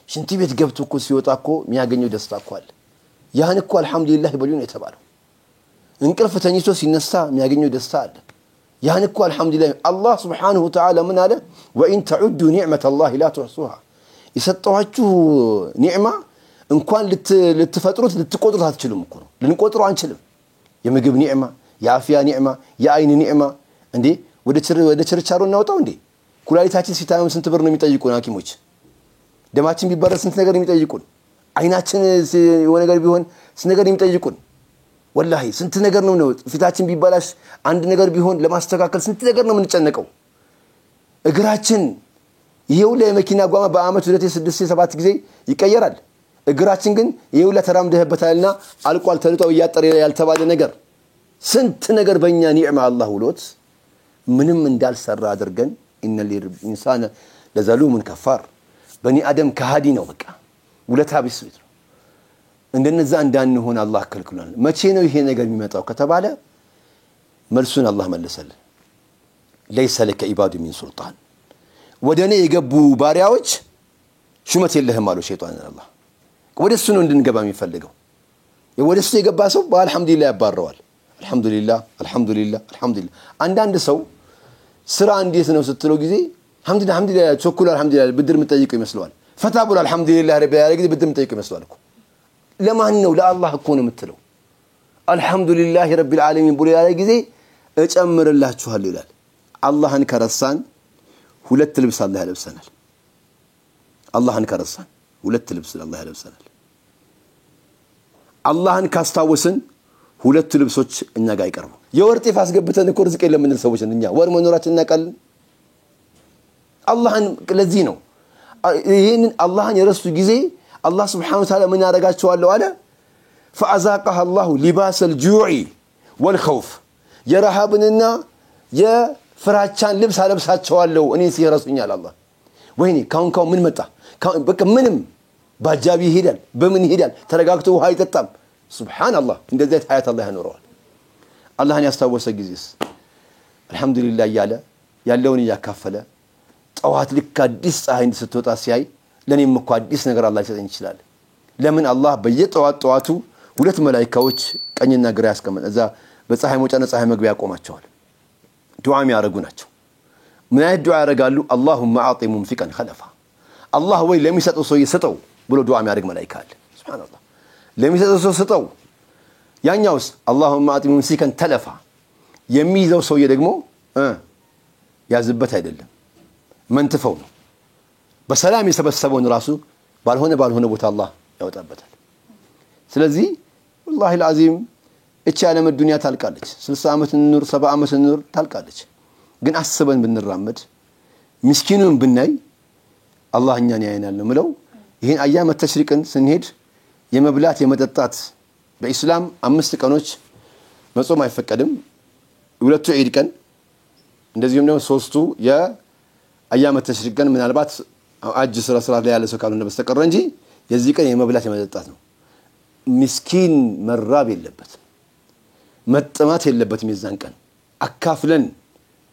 ሽንቲ ቤት ገብቶ እኮ ሲወጣ እኮ የሚያገኘው ደስታ እኮ አለ ያን እኮ አልহামዱሊላህ በሉን የተባለው እንቅልፍ ተኝቶ ሲነሳ የሚያገኘው ደስታ አለ ያን እኮ አልহামዱሊላህ አላህ Subhanahu Wa Ta'ala ምን አለ وان تعدوا نعمه الله لا تحصوها ይሰጣችሁ ኒዕማ እንኳን ልትፈጥሩት ልትቆጥሩት አትችሉም እኮ ነው ልንቆጥሩ አንችልም የምግብ ኒዕማ የአፊያ ኒዕማ የአይን ኒዕማ እንዴ ወደ ቸርቻሮ እናውጣው እንዴ ኩላሊታችን ሲታመም ስንት ብር ነው የሚጠይቁን ሐኪሞች ደማችን ቢበረስ ስንት ነገር የሚጠይቁን አይናችን የሆነ ነገር ቢሆን ስንት ነገር የሚጠይቁን ወላሂ ስንት ነገር ነው ፊታችን ቢባላሽ አንድ ነገር ቢሆን ለማስተካከል ስንት ነገር ነው የምንጨነቀው እግራችን ይሄው ለመኪና ጓማ በአመት 2 6 7 ጊዜ ይቀየራል እግራችን ግን ይሄው ለተራምደህበታልና አልቋል ተልጧው ያጠረ ያልተባለ ነገር ስንት ነገር በእኛ ኒዕማ አላህ ውሎት ምንም እንዳልሰራ አድርገን ኢነል ኢንሳነ ለዘሉሙን ከፋር በኒ አደም ከሃዲ ነው በቃ ውለታ ቢስ ነው እንደነዛ እንዳንሆን አላህ ከልክሏል መቼ ነው ይሄ ነገር የሚመጣው ከተባለ መልሱን አላህ መለሰልን ليس لك عباد من سلطان ወደኔ የገቡ ባሪያዎች ሹመት የለህም አለው ሸይጣን አላህ ወደሱ ነው እንድንገባ የሚፈልገው ወደሱ የገባ ሰው በአልহামዱሊላህ ያባረዋል አልহামዱሊላህ አልহামዱሊላህ አልহামዱሊላህ አንዳንድ ሰው ስራ እንዴት ነው ስትለው ጊዜ አልহামዱሊላህ ቾኩል አልহামዱሊላህ ብድር መጠይቅ ይመስላል ፈታቡል አልহামዱሊላህ ረቢያ ያለ ጊዜ ብድር መጠይቅ ይመስላል እኮ ለማን ነው ለአላህ እኮ ነው የምትለው አልহামዱሊላህ ረቢል ዓለሚን ብሎ ያለ ጊዜ እጨምርላችኋለሁ ይላል አላህን ከረሳን ሁለት ልብስ አላህ ያለብሰናል አላህን ከረሳን ሁለት ልብስ አላህ ያለብሰናል አላህን ካስታወስን ሁለት ልብሶች እኛ ጋር ይቀርቡ የወርጤ ፋስገብተን እኮ ርዝቅ የለም እንል ሰዎች እኛ ወር መኖራችን እናቀልን አላህን ለዚህ ነው ይሄንን አላህን የረሱ ጊዜ አላህ Subhanahu Wa Ta'ala ምን ያረጋቸዋል አለ فأذاقها الله لباس الجوع والخوف የረሃብንና የፍራቻን ልብስ አለብሳቸዋለሁ እኔ ሲረሱኛል አላህ ወይኔ ካው ምን መጣ በቃ ምንም ባጃቢ ይሄዳል በምን ይሄዳል ተረጋግቶ ውሃ ይጠጣም ሱብሃንአላህ እንደዚህ ሀያት አላህ ያኖረዋል አላህን ያስታወሰ ጊዜስ አልহামዱሊላህ ያለውን ያካፈለ ጠዋት ልክ አዲስ ፀሐይ ስትወጣ ሲያይ ለኔም እኮ አዲስ ነገር አላህ ይሰጠኝ ይችላል ለምን አላህ በየጠዋቱ ሁለት መላእክቶች ቀኝና ግራ ያስቀመጠ እዛ በፀሐይ መውጫና ፀሐይ መግቢያ ያቆማቸዋል ዱዓ የሚያረጉ ናቸው ምን አይነት ዱዓ ያረጋሉ اللهم اعط منفقا خلفا አላህ ወይ ለሚሰጠው ሰው ይሰጠው ብሎ ዱዓ የሚያረግ መላእክት አለ ሱብሃንአላህ ለሚሰጠው ሰው ሰጠው ያኛውስ اللهم اعط منفقا تلفا የሚይዘው ሰው ደግሞ ያዝበት አይደለም መንተፈው ነው በሰላም የሰበሰበውን ራሱ ባልሆነ ቦታ አላህ ያወጣበታል ስለዚህ والله العظيم እቺ ዓለም ዱንያ ታልቃለች 60 አመት እንኑር 70 አመት እንኑር ታልቃለች ግን አስበን ብንራመድ ምስኪኑን ብናይ አላህ እኛን ያየናል ነው ምለው ይሄን አያመ ተሽሪቅን ስንሄድ የመብላት የመጠጣት በእስላም 5 ቀኖች መጾም አይፈቀድም ሁለቱ ዒድ ቀን እንደዚህም ደግሞ ሶስቱ የአያመ ተሽሪቅ ቀን ምናልባት አጅ ስራ ላይ ያለ ሰው ካልሆነ በስተቀር እንጂ የዚህ ቀን የመብላት የመጠጣት ነው ምስኪን መራብ የለበትም መጥማት የለበትም የዛን ቀን አካፍለን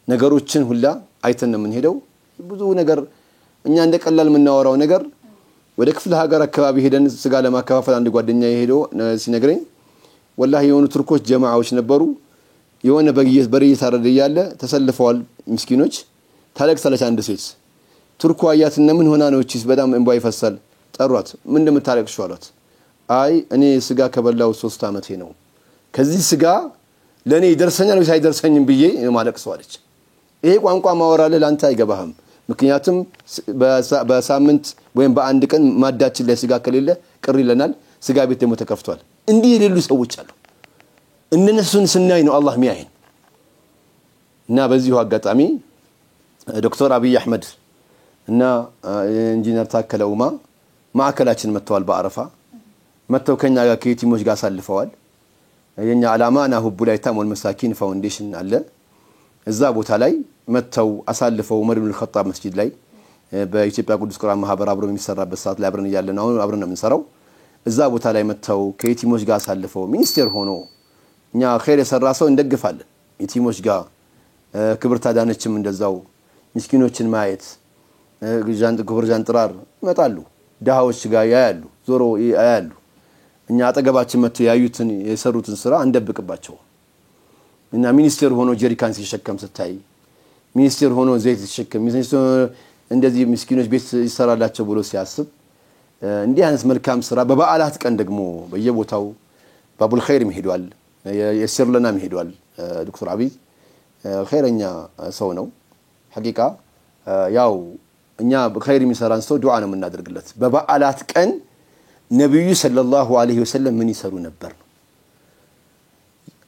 ነገሮችን ሁላ አይተን ነው የምንሄደው ብዙ ነገር እኛ እንደቀላል የምናወራው ነገር ወደ ክፍለ ሀገር አካባቢ ሄደን ስጋ ለማከፋፈል አንድ ጓደኛ ይሄዶ ሲነግረኝ والله የሆኑ ቱርኮች ጀማዓዎች ነበሩ የሆነ በርይ ታረደ ያለ ተሰልፈዋል ምስኪኖች ታለቅሳለች አንድ ሴት ቱርኩ አያትና ምን ሆና ነው እቺስ በጣም እንባ ይፈሳል ጠሯት ምን እንደምታለቅሽው አሏት አይ እኔ ስጋ ከበላው 3 አመቴ ነው ከዚህ ስጋ ለኔ ይደርሰኛል ወይ ሳይደርሰኝም ብዬ ማለቅሰው አለች ይሄ ቋንቋ ማወራለ ላንተ አይገባህም ምክንያቱም በሳምንት ወይም በአንድ ቀን ማዳችን ላይ ስጋ ከሌለ ቅር ይለናል ስጋ ቤት ደግሞ ተከፍቷል እንዲህ የሌሉ ሰዎች አሉ እነሱን ስናይ ነው አላህ ሚያየን እና በዚሁ አጋጣሚ ዶክተር አብይ አህመድ እና ኢንጂነር ታከለ ኡማ ማዕከላችን መተዋል በአረፋ መተው ከኛ ጋር ከየቲሞች ጋር ሳልፈዋል የኛ አላማና ሁቡ ላይ ታሞል መሳኪን ፋውንዴሽን አለ እዛ ቦታ ላይ መተው አሳልፈው ዑመር ኢብኑ الخطاب መስጂድ ላይ በኢትዮጵያ ቅዱስ ቁርአን ማህበር አብሮ የሚሰራበት ሰዓት ላይ አብረን ያለና አብረን ነው የምንሰራው እዛ ቦታ ላይ መተው ከየቲሞች ጋር ሳልፈው ሚኒስቴር ሆኖ እኛ ኸይር የሰራ ሰው እንደግፋለን የቲሞች ጋር ክብር ታዳነችም እንደዛው ምስኪኖችን ማየት ክብር ጃንጥራር ይመጣሉ ዳሃዎች ጋር ያያሉ ዞሮ ያያሉ እኛ አጠገባችን መተው ያዩትን የሰሩትን ስራ እንደብቅባቸው እና ሚኒስቴር ሆኖ ጀሪካን ሲሸከም ስታይ ሚኒስቴር ሆኖ ዘይት ሲሸከም ሚኒስቴር እንደዚህ ምስኪኖች ቤት ይሰራላቸው ብሎ ሲያስብ እንዲህ አይነት መልካም ስራ በበዓላት ቀን ደግሞ በየቦታው ባቡል ኸይር ይሄዳል የስርለና ይሄዳል ዶክተር አብይ ኸይረኛ ሰው ነው ሐቂቃ ያው እኛ በኸይር የሚሰራን ሰው ዱዓ ነው የምናደርግለት በበዓላት ቀን ነብዩ ሰለላሁ ዐለይሂ ወሰለም ምን ይሰሩ ነበር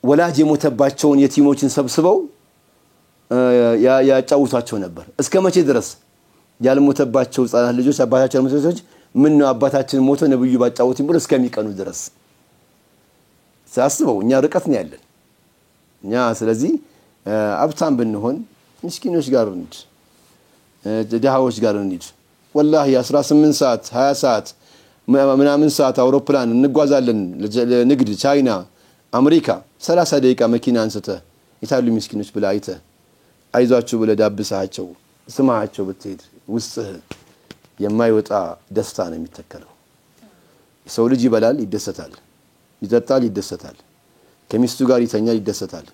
ወላጅ የሞተባቸውን የቲሞችን ሰብስበው ያጫውታቸው ነበር እስከ መቼ ድረስ ያልሞተባቸው ጻናት ልጆች አባታቸው መስሎች ምን ነው አባታችን ሞቶ ነብዩ ባጫውቱን ብሎ እስከሚቀኑ ድረስ ሳስበው እኛ ርቀት ነው ያለን እኛ ስለዚህ አብታም ብንሆን ምስኪኖች ጋር እንድ ደሃዎች ጋር እንድ ወላሂ 18 ሰዓት 20 ሰዓት ምናምን ሰዓት አውሮፕላን እንጓዛለን ለንግድ ቻይና አሜሪካ 30 ደቂቃ መኪና አንስተ ይታሉ ምስኪኖች ብላ አይተ አይዟችሁ ብለ ዳብሳቸው ስማቸው ብትሄድ ውስጥ የማይወጣ ደስታ ነው የሚተከለው ሰው ልጅ ይበላል ይደሰታል ይጠጣል ይደሰታል ከሚስቱ ጋር ይተኛል ይደሰታል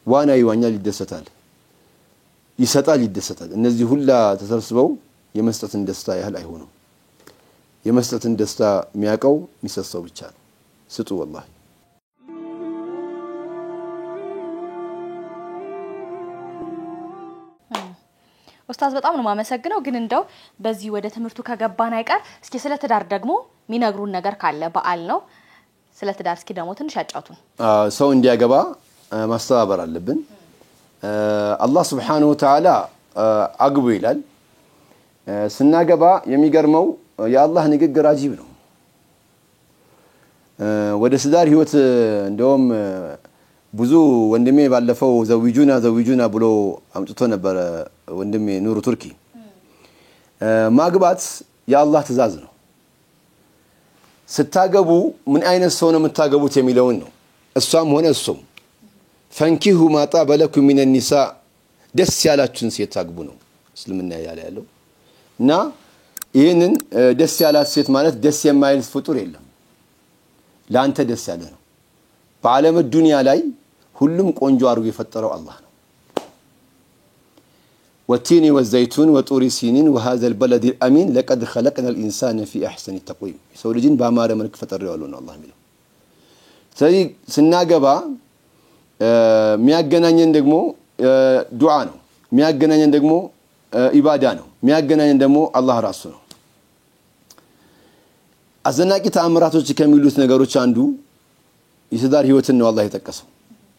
ዋና ይዋኛል ይደሰታል ይሰጣል ይደሰታል እነዚህ ሁላ ተሰብስበው የመስጠትን ደስታ ያህል አይሆንም የመስጠትን ደስታ የሚያቀው የሚሰሰው ብቻ ነው ስጡ والله ኡስታዝ በጣም ነው ማመሰግነው ግን እንደው በዚህ ወደ ትምርቱ ከገባን አይቀር እስኪ ስለ ትዳር ደግሞ ሚነግሩን ነገር ካለ በዓል ነው ስለ ትዳር እስኪ ደግሞ ትንሽ ያጫውቱን ሰው እንዲያገባ ማስተባበር አለብን አላህ Subhanahu Wa Ta'ala አግቡ ይላል ስናገባ የሚገርመው የአላህ ንግግር አጂብ ነው ወደ ትዳር ህይወት እንደውም ብዙ ወንድሜ ባለፈው ዘዊጁና ብሎ አምጥቶ ነበር ወንድሜ ኑሩ ቱርኪ ማግባት የአላህ ትእዛዝ ነው ስታገቡ ምን አይነት ሰው ነው የምታገቡት የሚለውን ነው እሷም ሆነ እሱም ፈንኪሁ ማጣ በለኩም ሚን النساء ደስ ያላችሁን ሴት ታግቡ ነው እስልምና ያለው እና ይሄንን ደስ ያላት ሴት ማለት ደስ የማይል ፍጡር የለም ላንተ ደስ ያለ ነው በዓለም ዱንያ ላይ ሁሉም ቆንጆ አርጎ የፈጠረው አላህ ነው والتين والزيتون وطور سينين وهذا البلد الأمين لقد خلقنا الإنسان في أحسن تقويم سو لجين باماره ملك فطروا لنا الله የሚለው ስለዚህ ስናገባ የሚያገናኘን ደግሞ ዱዓ ነው የሚያገናኘን ደግሞ ኢባዳ ነው የሚያገናኘን ደግሞ አላህ ራሱ ነው አዘናቂ ተአምራቶች ከሚሉት ነገሮች አንዱ የትዳር ህይወትን ነው አላህ የጠቀሰው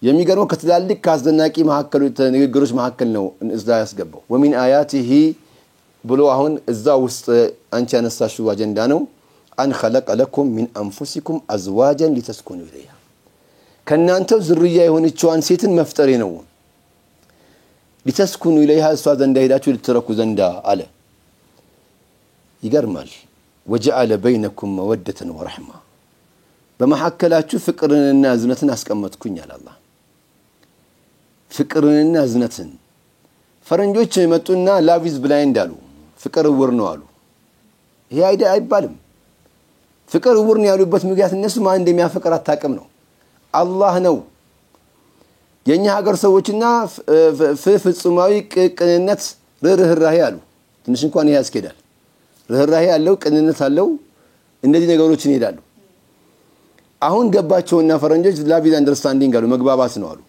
የሚገርመው ከትላልቅ ካስደናቂ መሐከሉ ንግግሮች መሐከል ነው እዛ ያስገባው ወሚን አያቲሂ ብሎ አሁን እዛ ውስጥ አንቺ ያነሳሽው አጀንዳ ነው አን خلق لكم من انفسكم ازواجا لتسكنوا اليها ከናንተ ዝርያ የሆነችዋን ሴትን መፍጠሬ ነው لتسكنوا اليها እሷ ዘንዳ ሄዳችሁ ልትረኩ ዘንዳ አለ ይገርማል وجعل بينكم مودة ورحمة በመሐከላችሁ ፍቅርንና እዝነትን አስቀመጥኩኝ አለ አላህ ፍቅርንና እዝነትን ፈረንጆች የመጡና ላቪዝ ብላይንድ አሉ ፍቅር ውር ነው አሉ ይሄ አይባልም ፍቅር ውር ነው ያሉበት ምክንያት እነሱ ማን እንደሚያፈቅር አታቀም ነው አላህ ነው የኛ ሀገር ሰዎችና ፍጹማዊ ቅንነት ርህራሄ አሉ ትንሽ እንኳን ይሄ ያስኬዳል ርህራሄ ያለው ቅንነት አለው እንደዚህ ነገሮችን ይሄዳሉ አሁን ገባቸውና ፈረንጆች ላቪድ አንደርስታንዲንግ አሉ መግባባት ነው አሉ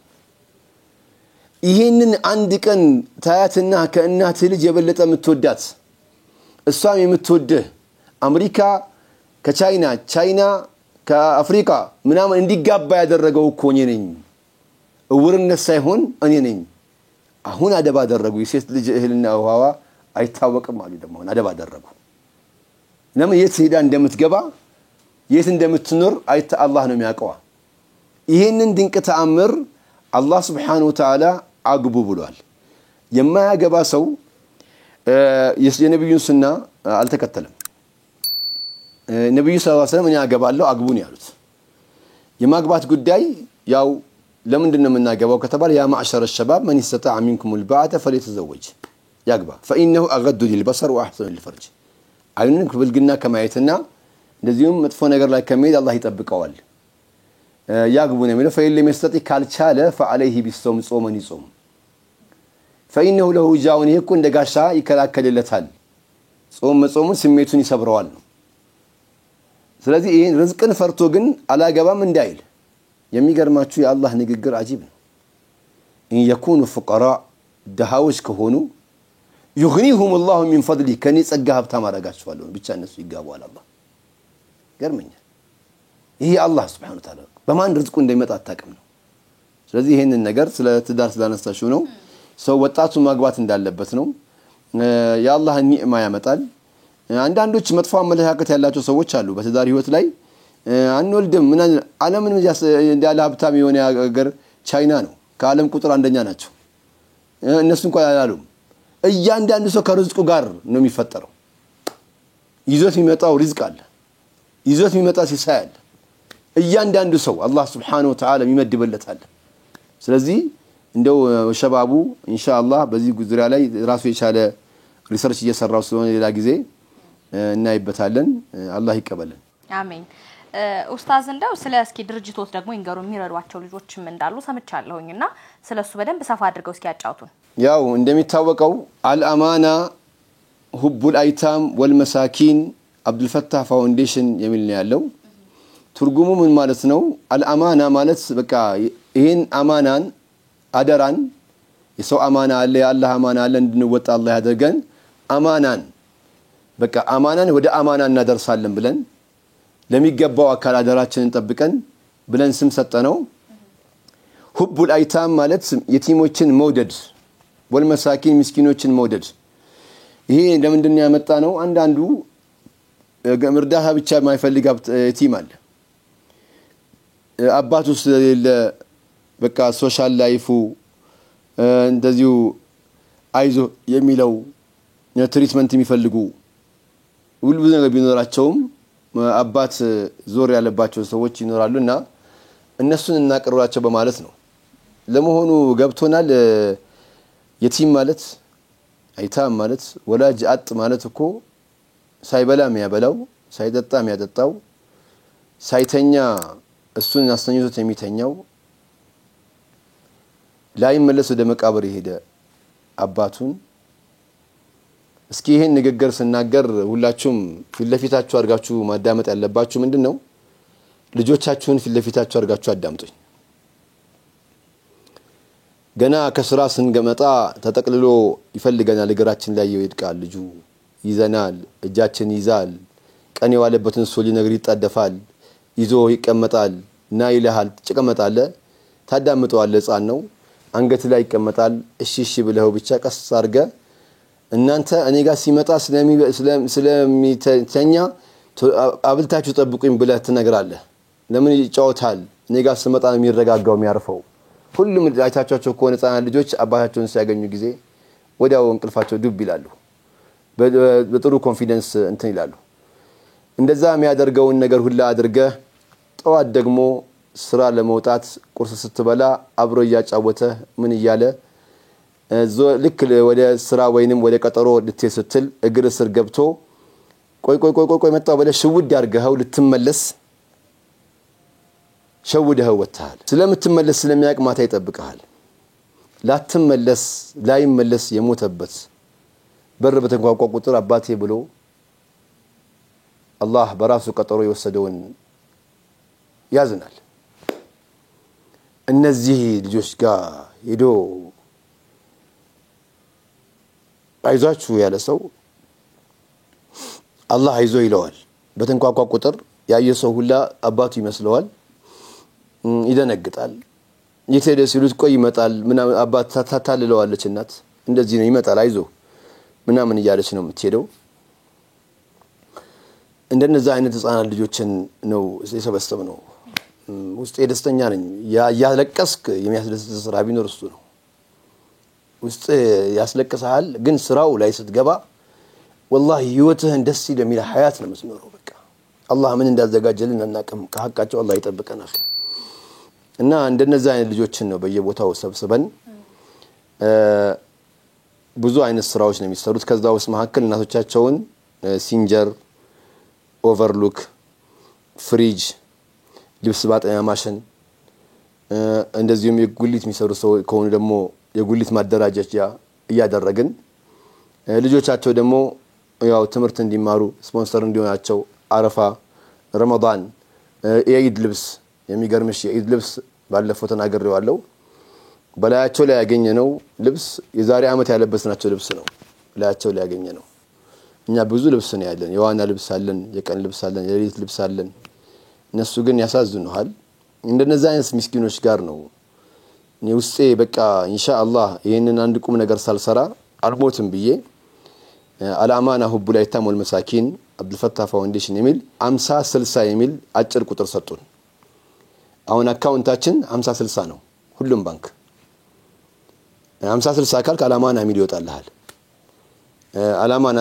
ይሄንን አንድ ቀን ታያትና ከእናት ልጅ የበለጠ የምትወዳት እሷም የምትወድህ አሜሪካ ከቻይና ከአፍሪካ ምናምን እንዲጋባ ያደረገው እኮ እኔ ነኝ እውርነት ሳይሆን እኔ ነኝ አሁን አደባ አደረጉ የሴት ልጅ እህልና ውሃዋ አይታወቅም አሉ ደግሞ አደባ አደረጉ ለምን የት ሄዳ እንደምትገባ የት እንደምትኖር አላህ ነው የሚያውቀው ይሄንን ድንቅ ተአምር አላህ Subhanahu Wa Ta'ala አግቡ ብሏል የማያገባ ሰው የነብዩን ሱና አልተከተለም ነብዩ ሰለላሁ ዐለይሂ ወሰለም እኔ አገባለሁ አግቡ ነው ያሉት የማግባት ጉዳይ ያው ለምንድን ነው የምናገባው ከተባለ ያ ማዕሸረ الشباب من استطاع منكم الباءة فليتزوج ያግባ فإنه أغض للبصر وأحسن للفرج አይኑን ክብልግና ከማየትና እንደዚሁም መጥፎ ነገር ላይ ከመሄድ አላህ ይጠብቀዋል ያግቡ ነው የሚለው فإن يستطيع ካልቻለ فعليه بالصوم ጾመን ይጾም فإنه له جاون ይኩን እንደጋሻ ይከላከልለታል ጾም መጾሙን ስሜቱን ይሰብረዋል ስለዚህ ይሄን ርዝቅን ፈርቶ ግን አላገባም እንዳይል የሚገርማችሁ የአላህ ንግግር አጂብ ነው ان يكونوا فقراء دهاوش ከሆኑ يغنيهم الله من فضله ከኔ ጸጋ ሀብታም አረጋቸዋለሁ ብቻ እነሱ ይጋባዋል አላህ ገርመኛ ይሄ አላህ Subhanahu Wa Ta'ala በማን ርዝቁ እንደሚመጣ አጣቀም ነው ስለዚህ ይሄንን ነገር ስለ ትዳር ስላነሳሽው ነው ሰው ወጣቱ ማግባት እንዳለበት ነው የአላህ ኒዕማ ያመጣል አንዳንዶች መጥፎ አመለካከት ያላቸው ሰዎች አሉ በትዳር ህይወት ላይ አንወልድም ምን ዓለምን እንዳለ ሀብታም የሆነ ሀገር ቻይና ነው ከዓለም ቁጥር አንደኛ ናቸው እነሱ እንኳን አላሉም እያንዳንዱ ሰው ከርዝቁ ጋር ነው የሚፈጠረው ይዞት የሚመጣው ርዝቅ አለ ይዞት የሚመጣ ሲሳይ አለ እያንዳንዱ ሰው አላህ Subhanahu Wa Ta'ala ይመድብለታል ስለዚህ እንደው ሸባቡ ኢንሻአላህ በዚህ ዙሪያ ላይ ራሱ የቻለ ሪሰርች እየሰራው ስለሆነ ሌላ ጊዜ እናይበታለን አላህ ይቀበለን አሜን ኡስታዝ እንደው ስለ እስኪ ድርጅቶች ደግሞ ይንገሩ የሚረዷቸው ልጆችም እንዳሉ ሰምቻለሁኝና ስለሱ በደንብ ሰፋ አድርገው እስኪ ያጫውቱን ያው እንደሚታወቀው አልአማና ሁቡል አይታም ወልመሳኪን አብዱል ፈታህ ፋውንዴሽን የሚል ነው ያለው ትርጉሙ ምን ማለት ነው አልአማና ማለት በቃ ይሄን አማናን አደራን የሰው አማና አለ የአላህ አማና አለ እንድንወጣ አላህ ያደርገን አማናን በቃ አማናን ወደ አማና እናደርሳለን ብለን ለሚገባው አካል አደራችንን ጠብቀን ብለን ስም ሰጠነው ሁቡል አይታም ማለት የቲሞችን መውደድ ወልመሳኪን ምስኪኖችን መውደድ ይሄ ለምንድን ነው ያመጣነው አንዳንዱ እርዳታ ብቻ የማይፈልግ የቲም አለ አባቱ ስለሌለ በቃ ሶሻል ላይፉ እንደዚሁ አይዞ የሚለው ትሪትመንት የሚፈልጉ ሁሉ ነገር ቢኖራቸውም አባት ዞር ያለባቸው ሰዎች ይኖራሉና እነሱን እናቀርባቸው በማለት ነው ለመሆኑ ገብቶናል የቲም ማለት አይታም ማለት ወላጅ አጥ ማለት እኮ ሳይበላ የሚያበላው ሳይጠጣ የሚያጠጣው ሳይተኛ እሱን አስተኝቶት የሚተኛው ላይ መለስ ወደ መቃብር ይሄደ አባቱን እስኪ ይሄን ንግግር ስናገር ሁላችሁም ፊትለፊታችሁ አርጋችሁ ማዳመጥ ያለባችሁ ምንድነው ልጆቻችሁን ፊትለፊታችሁ አርጋችሁ አዳምጡኝ ገና ከስራ ስንገመጣ ተጠቅልሎ ይፈልገናል እግራችን ላይ ይወድቃል ልጁ ይዘናል እጃችን ይዛል ቀን የዋለበትን ሶሊ ነገር ይጣደፋል ይዞ ይቀመጣል ና ይልሃል ተቀመጣለ ታዳምጠዋል ህፃን ነው አንገት ላይ ይቀመጣል እሺ ብለው ብቻ ቀስ አርገ እናንተ እኔ ጋር ሲመጣ ስለሚተኛ አብልታችሁ ጠብቁኝ ብለህ ትነግራለህ ለምን ይጫወታል እኔ ጋር ስመጣ ነው የሚረጋጋው የሚያርፈው ሁሉም አይታቻቸው ከሆነ ህፃናት ልጆች አባታቸውን ሲያገኙ ጊዜ ወዲያው እንቅልፋቸው ዱብ ይላሉ በጥሩ ኮንፊደንስ እንትን ይላሉ እንደዛ የሚያደርገውን ነገር ሁላ አድርገ ጠዋት ደግሞ ስራ ለመውጣት ቁርስ ስትበላ አብሮ ያጫወተ ምን ይያለ ልክ ወደ ስራ ወይንም ወደ ቀጠሮ ልትሰትል እግር ስር ገብቶ ቆይ መጣው በለ ሽውድ ያርገው ልትመለስ ሸውደህ ወጥተሃል ስለምትመለስ ስለሚያቅ ማታ ይጠብቀሃል ላትመለስ ላይመለስ የሞተበት በር በተንኳኳ ቁጥር አባቴ ብሎ አላህ በራሱ ቀጠሮ የወሰደውን ያዝናል እነዚህ ልጆች ጋር ሄዶ አይዟችሁ ያለ ሰው አላህ አይዞ ይለዋል በተንኳኳ ቁጥር ያየ ሰው ሁላ አባቱ ይመስለዋል ይደነግጣል የቴደ ሲሉት ቆይ ይመጣል ምናምን አባት ታታልለዋለች እናት እንደዚህ ነው ይመጣል አይዞ ምናምን እያለች ነው የምትሄደው እንደነዛ አይነት ህፃናት ልጆችን ነው የሰበሰበ ነው ውስጥ ደስተኛ ነኝ ያለቀስክ የሚያስደስት ስራ ቢኖር እሱ ነው ውስጥ ያስለቀሳል ግን ስራው ላይ ስትገባ والله ህይወትህን ደስ ይለሚል ሐያት ነው መስመሩ በቃ አላህ ምን እንዳዘጋጀልን እናቀም ከሐቃቸው አላህ ይጠብቀና እና እንደነዛ አይነት ልጆችን ነው በየቦታው ሰብስበን ብዙ አይነት ስራዎች ነው የሚሰሩት ከዛው ውስጥ መሐከል እናቶቻቸውን ሲንጀር ኦቨርሉክ ፍሪጅ ልብስ ማጠቢያ ማሽን እንደዚሁም የጉሊት የሚሰሩ ሰው ከሆኑ ደግሞ የጉሊት ማደራጀት ያደረግን ልጆቻቸው ደግሞ ያው ትምህርት እንዲማሩ ስፖንሰር እንዲሆናቸው አረፋ ረመዳን የኢድ ልብስ የሚገርምሽ የኢድ ልብስ ባለፈው ተናግሬዋለሁ በላያቸው ላይ ያገኘነው ልብስ የዛሬ አመት ያለበስናቸው ልብስ ነው በላያቸው ላይ ያገኘነው እኛ ብዙ ልብስ ነው ያለን የዋና ልብስ አለን የቀን ልብስ አለን የሌሊት ልብስ አለን እነሱ ግን ያሳዝኑሃል እንደነዛ አይነት ምስኪኖች ጋር ነው ውስጤ በቃ ኢንሻአላህ ይሄንን አንድ ቁም ነገር ሳልሰራ አልሞትም ብዬ አላማና ሁቡ ላይ ታሞል መሳኪን አብዱልፈታ ፋውንዴሽን የሚል 50 60 የሚል አጭር ቁጥር ሰጡን አሁን አካውንታችን 50 60 ነው ሁሉም ባንክ 50 60 ካልክ አላማና ሚል ይወጣልሃል አላማና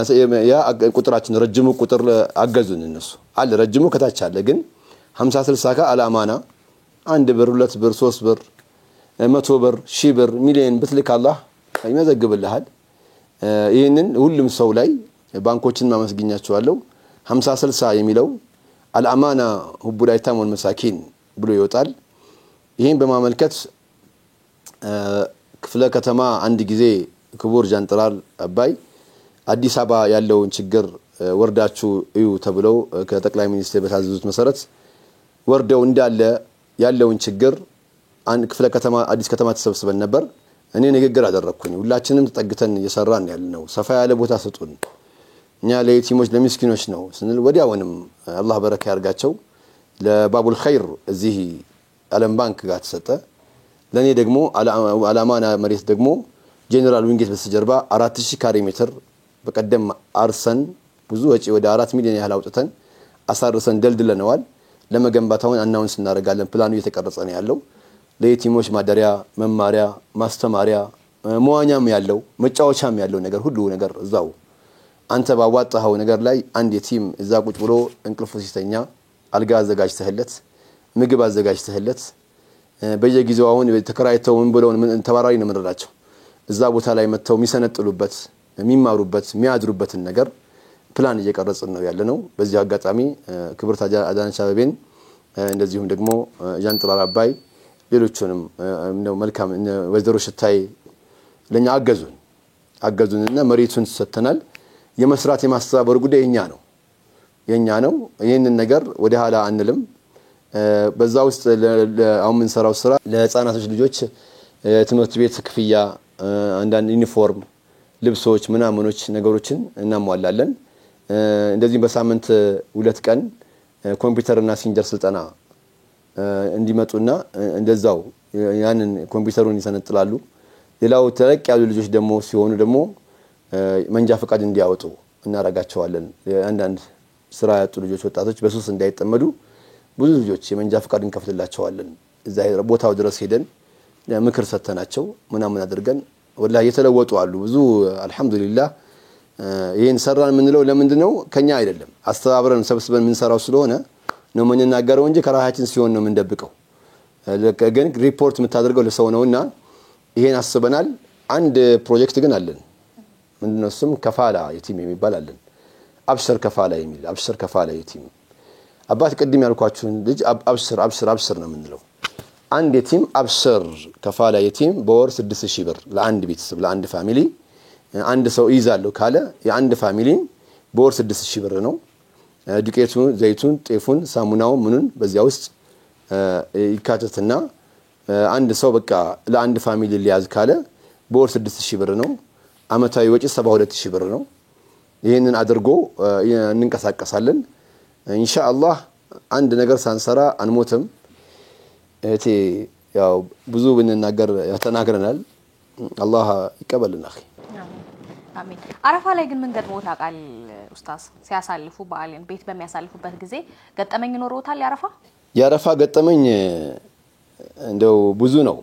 ያ ቁጥራችን ረጅሙ ቁጥር አገዙን እነሱ አለ ረጅሙ ከታች አለ ግን 50 60 ካ አላማና 1 ብር 2 ብር 3 ብር 100 ብር 1000 ብር ሚሊዮን ብትልክ አላህ ይመዘግብልሃል ይሄንን ሁሉም ሰው ላይ ባንኮችን ማመስገኛቸዋለሁ 50 60 የሚለው አልአማና ሁቡ ላይ ታሞል መሳኪን ብሎ ይወጣል ይሄን በማመልከት ክፍለ ከተማ አንድ ጊዜ ክቡር ጃንጥራር አባይ አዲስ አበባ ያለውን ችግር ወርዳችሁ እዩ ተብለው ከጠቅላይ ሚኒስትር በታዘዙት መሰረት ወርደው እንዳለ ያለውን ችግር አንድ ክፍለ ከተማ አዲስ ከተማ ተሰብስበን ነበር እኔ ንግግር አደረኩኝ ሁላችንም ተጠግተን እየሰራን ያለነው ሰፋ ያለ ቦታ ሰጡን እኛ ለየቲሞች ለምስኪኖች ነው ስንል ወዲያውንም አላህ በረካ ያርጋቸው ለባቡል ኸይር እዚህ ዓለም ባንክ ጋር ተሰጠ ለኔ ደግሞ አላማና መሬት ደግሞ ጄኔራል ዊንጌት በስተጀርባ 4000 ካሬ ሜትር በቀደም አርሰን ብዙ ወጪ ወደ 4 ሚሊዮን ያህል አውጥተን አሳርሰን ደልድለናል ለመገንባታውን አናውንስ እናደርጋለን ፕላኑ እየተቀረጸ ነው ያለው ለየቲሞች ማደሪያ መማሪያ ማስተማሪያ መዋኛም ያለው መጫወቻም ያለው ነገር ሁሉ ነገር እዛው አንተ ባዋጣው ነገር ላይ አንድ የቲም እዛ ቁጭ ብሎ እንቅልፉ ሲተኛ አልጋ አዘጋጅተህለት ምግብ አዘጋጅተህለት በየጊዜው አሁን ተከራይተው ምን ብለው ተባራሪ ነው ምንላቸው እዛ ቦታ ላይ መተው የሚሰነጥሉበት የሚማሩበት የሚያድሩበትን ነገር ፕላን እየቀረጽን ነው ያለነው በዚህ አጋጣሚ ክብርት አዳነች አቤቤን እንደዚሁም ደግሞ ጃንጥራር አባይ ሌሎችንም ነው መልካም ወይዘሮ ሽታይ ለኛ አገዙንና መሬቱን ሰተናል የመስራት የማስተባበር ጉዳይ የኛ ነው ይሄንን ነገር ወደ ኋላ አንልም በዛ ውስጥ አሁን ምን ሰራው ስራ ለህፃናቶች ልጆች ትምህርት ቤት ክፍያ አንዳንድ ዩኒፎርም ልብሶች ምናምኖች ነገሮችን እናሟላለን እንደዚህ በሳምንት 2 ቀን ኮምፒውተርና ሲንጀር ስልጠና እንዲመጡና እንደዛው ያንን ኮምፒውተሩን ይሰነጥላሉ ሌላው ተለቅ ያሉ ልጆች ደግሞ ሲሆኑ ደግሞ መንጃ ፈቃድ እንዲያወጡ እናረጋቸዋለን አንዳንድ ስራ ያጡ ልጆች ወጣቶች በሱስ እንዳይጠመዱ ብዙ ልጆች የመንጃ ፈቃድ እንከፍልላቸዋለን እዛ ቦታው ድረስ ሄደን ምክር ሰተናቸው ምናምን አድርገን ወላሂ የተለወጡ አሉ ብዙ አልহামዱሊላህ ይሄን ሰራን ምንለው ለምንድነው ከኛ አይደለም አስተባብረን ሰብስበን ምን ሰራው ስለሆነ ነው ምንናገረው እንጂ ከራሃችን ሲሆን ነው ምንደብቀው ግን ሪፖርት የምታደርገው ለሰው ነውና ይሄን አስበናል አንድ ፕሮጀክት ግን አለን ምንድነው ስም ከፋላ የቲም የሚባል አለን አብሽር ከፋላ የሚል አብሽር ከፋላ የቲም አባት ቅድም ያልኳችሁን ልጅ አብሽር ነው የምንለው አንድ የቲም አብሽር ከፋላ የቲም በወር 6000 ብር ለአንድ ቤተሰብ ለአንድ ፋሚሊ አንድ ሰው ይዛለው ካለ የአንድ ፋሚሊን በወር 6000 ብር ነው ዱቄቱን ዘይቱን ጤፉን ሳሙናው ምኑን በዚያ ውስጥ ይካተትና አንድ ሰው በቃ ለአንድ ፋሚሊ ሊያዝ ካለ በወር 6000 ብር ነው አመታዊ ወጪ 72000 ብር ነው ይሄንን አድርጎ እንንቀሳቀሳለን ኢንሻአላህ አንድ ነገር ሳንሰራ አንሞትም እቴ ያው ብዙ ብንናገር ያተናገረናል አላህ ይቀበልና اخي አሜን አረፋ ላይ ግን ምን ገጥሞት አቃል ኡስታዝ ሲያሳልፉ በአለም ቤት በሚያሳልፉበት ጊዜ ገጠመኝ ኖሮታል ያረፋ ገጠመኝ እንደው ብዙ ነው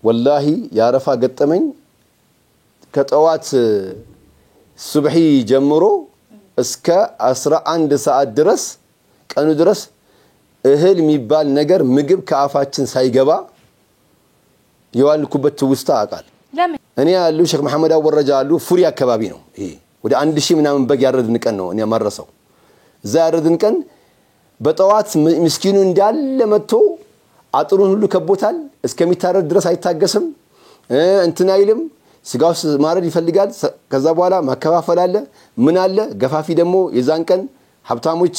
ወላሂ ያረፋ ገጠመኝ ከጠዋት ሱብሂ ጀምሮ እስከ 11 ሰዓት ድረስ ቀኑ ድረስ እህል የሚባል ነገር ምግብ ከአፋችን ሳይገባ የዋልኩበት ውስጥ አቃል ለምን እኔ ያሉ ሼክ መሐመድ አወረጃ አሉ ፉሪ አካባቢ ነው ይሄ ወደ 1000 ምናምን በግ ያረድን ቀን ነው እኔ ማረሰው እዛ ያረድን ቀን በጠዋት ምስኪኑ እንዳለ መጥቶ አጥሩን ሁሉ ከቦታል እስከሚታረድ ድረስ አይታገስም እንትን አይልም ስጋውስ ማረድ ይፈልጋል ከዛ በኋላ ማከፋፈል አለ ምን አለ ገፋፊ ደግሞ የዛን ቀን ሀብታሞች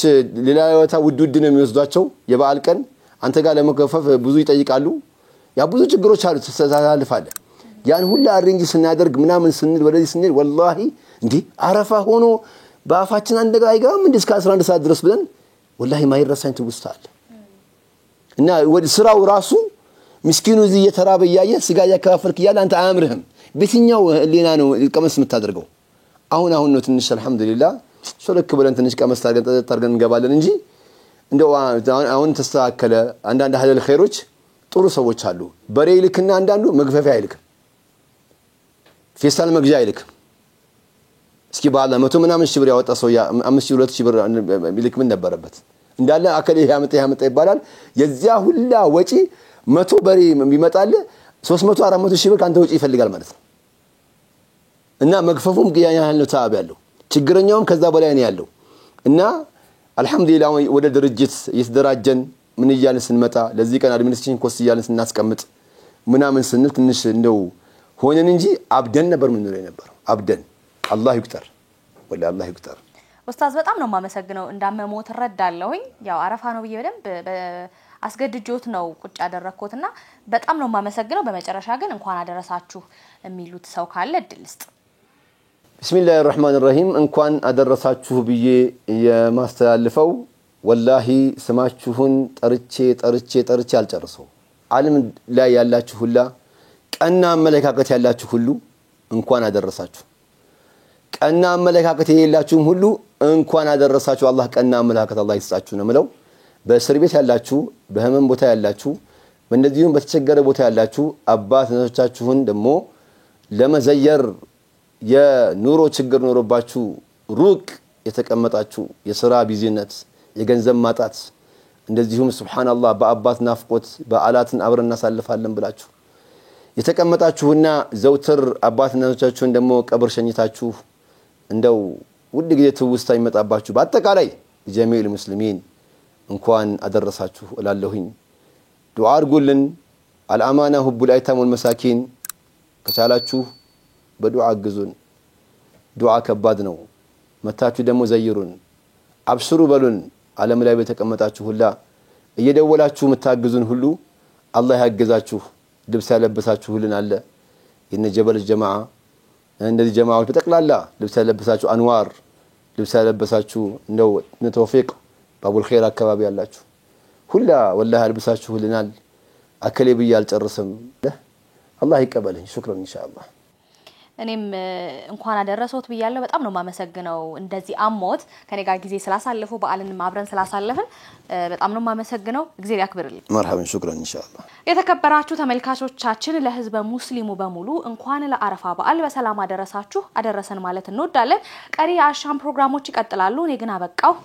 ሌላ ወታ ውድ ነው የሚወስዷቸው የበዓል ቀን አንተ ጋር ለመከፈፍ ብዙ ይጠይቃሉ ያ ብዙ ችግሮች አሉ ተሳታልፋለ ያን ሁሉ አሬንጅ ስናደርግ ምናምን ስንል ወደዚህ ስንል ወላሂ እንዴ አረፋ ሆኖ በአፋችን አንድ ነገር አይገባም እንዴ እስከ 11 ሰዓት ድረስ ብለን ወላሂ ማይረሳኝ ትውስታል እና ወደ ስራው ራሱ ምስኪኑ እዚህ የተራበ ያየ ስጋ ያከፋፈልክ ያለ አንተ አያምርህም በትኛው ሌና ነው ቀመስ የምታደርገው አሁን ነው ትንሽ አልহামዱሊላህ ሶለክ ብለን ትንሽ ቀመስ ታርገን እንገባለን እንጂ እንደው አሁን ተስተካከለ አንዳንድ ሀለል ኸይሮች ጥሩ ሰዎች አሉ በሬ ይልክና አንዳንዱ መግፈፊያ ይልክ ፌስታል መግዣ ይልክ እስኪ ባላ 100 ምናምን ሺህ ብር ያወጣ ሰው 5200 ብር ይልክ ምን ነበረበት እንዳለ አከለ ያመጣ ይባላል የዚያ ሁላ ወጪ 100 በሬ ቢመጣል 300 400 ሺህ ብር ካንተ ወጪ ይፈልጋል ማለት ነው እና መግፈፉም ያያል ነው ታብ ያለው ችግረኛውም ከዛ በላይ ነው ያለው እና አልহামዱሊላህ ወደ ድርጅት የተደራጀን ምን ይያልን ስንመጣ ለዚህ ቀን አድሚኒስትሬሽን ኮስት ይያልን ስናስቀምጥ ምናምን ስንል ትንሽ እንደው ሆነን እንጂ አብደን ነበር ምን ነው ነበር አብደን አላህ ይቁጠር ወላሂ አላህ ይቁጠር ኡስታዝ በጣም ነው ማመሰግነው እንዳመሞት ረዳለሁኝ ያው አረፋ ነው በደንብ አስገድጆት ነው ቁጭ ያደረኩትና በጣም ነው ማመሰግነው በመጨረሻ ግን እንኳን አደረሳችሁ የሚሉት ሰው ካለ ድልስጥ ቢስሚላሂር ረህማኒር ረሂም እንኳን አደረሳችሁ ብዬ የማስተላልፈው ወላሂ ስማችሁን ጠርቼ አልጨርሰው ዓለም ላይ ያላችሁ ሁላ ቀና አመለካከት ያላችሁ ሁሉ እንኳን አደረሳችሁ ቀና አመለካከት የሌላችሁም ሁሉ እንኳን አደረሳችሁ አላህ ቀና አመለካከት አላህ ይስጣችሁ ነው ማለት በእስር ቤት ያላችሁ በህመም ቦታ ያላችሁ በእንደዚሁም በተቸገረ ቦታ ያላችሁ አባት እናቶቻችሁን ደግሞ ለመዘየር የኑሮ ችግር ኖሮባችሁ ሩቅ የተቀመጣችሁ የሥራ ቢዚነት የገንዘብ ማጣት እንደዚሁም ሱብሃንአላህ በአባት ናፍቆት በአላትን አብረን እናሳልፋለን ብላችሁ የተቀመጣችሁና ዘውትር አባት እናቶቻችሁን ደግሞ ቀብር ሸኝታችሁ እንደው ውድ ጊዜ ትውስታ ይመጣባችሁ በአጠቃላይ ጀሚል ሙስሊሚን እንኳን አደረሳችሁ እላለሁኝ ዱዓ አድርጉልን አልአማና ሁቡል አይታም ወልመሳኪን ከቻላችሁ በዱዓ አግዙን ዱዓ ከባድ ነው መታችሁ ደግሞ ዘይሩን አብሽሩ በሉን ዓለም ላይ በተቀመጣችሁ ሁላ እየደወላችሁ መታግዙን ሁሉ አላህ ያገዛችሁ ልብስ ያለበሳችሁ ሁሉን አለ የነ ጀበል ጀማዓ እንደዚህ ጀማዓዎች በተቀላላ ልብስ ያለበሳችሁ አንዋር ልብስ ያለበሳችሁ እንደው ተውፊቅ ባቡል ኸይር አካባቢ ያላችሁ ሁላ ወላሂ አልብሳችሁ ሁሉናል አከለ ብያል ጨርሰም አላህ ይቀበልኝ ሹክራን ኢንሻአላህ እኔም እንኳን አደረሰውት ብያለሁ በጣም ነው ማመሰግነው እንደዚህ አሞት ከኔ ጋር ጊዜ ስላሳለፉ በአልን ማብረን ስላሳለፈን በጣም ነው ማመሰግነው እግዚአብሔር ያክብርልኝ መርሐባን ሹክራን ኢንሻአላህ የተከበራችሁ ተመልካቾቻችን ለህዝበ ሙስሊሙ በሙሉ እንኳን ለአረፋ በዓል በሰላም አደረሳችሁ አደረሰን ማለት እንወዳለን ቀሪ አሻም ፕሮግራሞች ይቀጥላሉ እኔ ግን አበቃው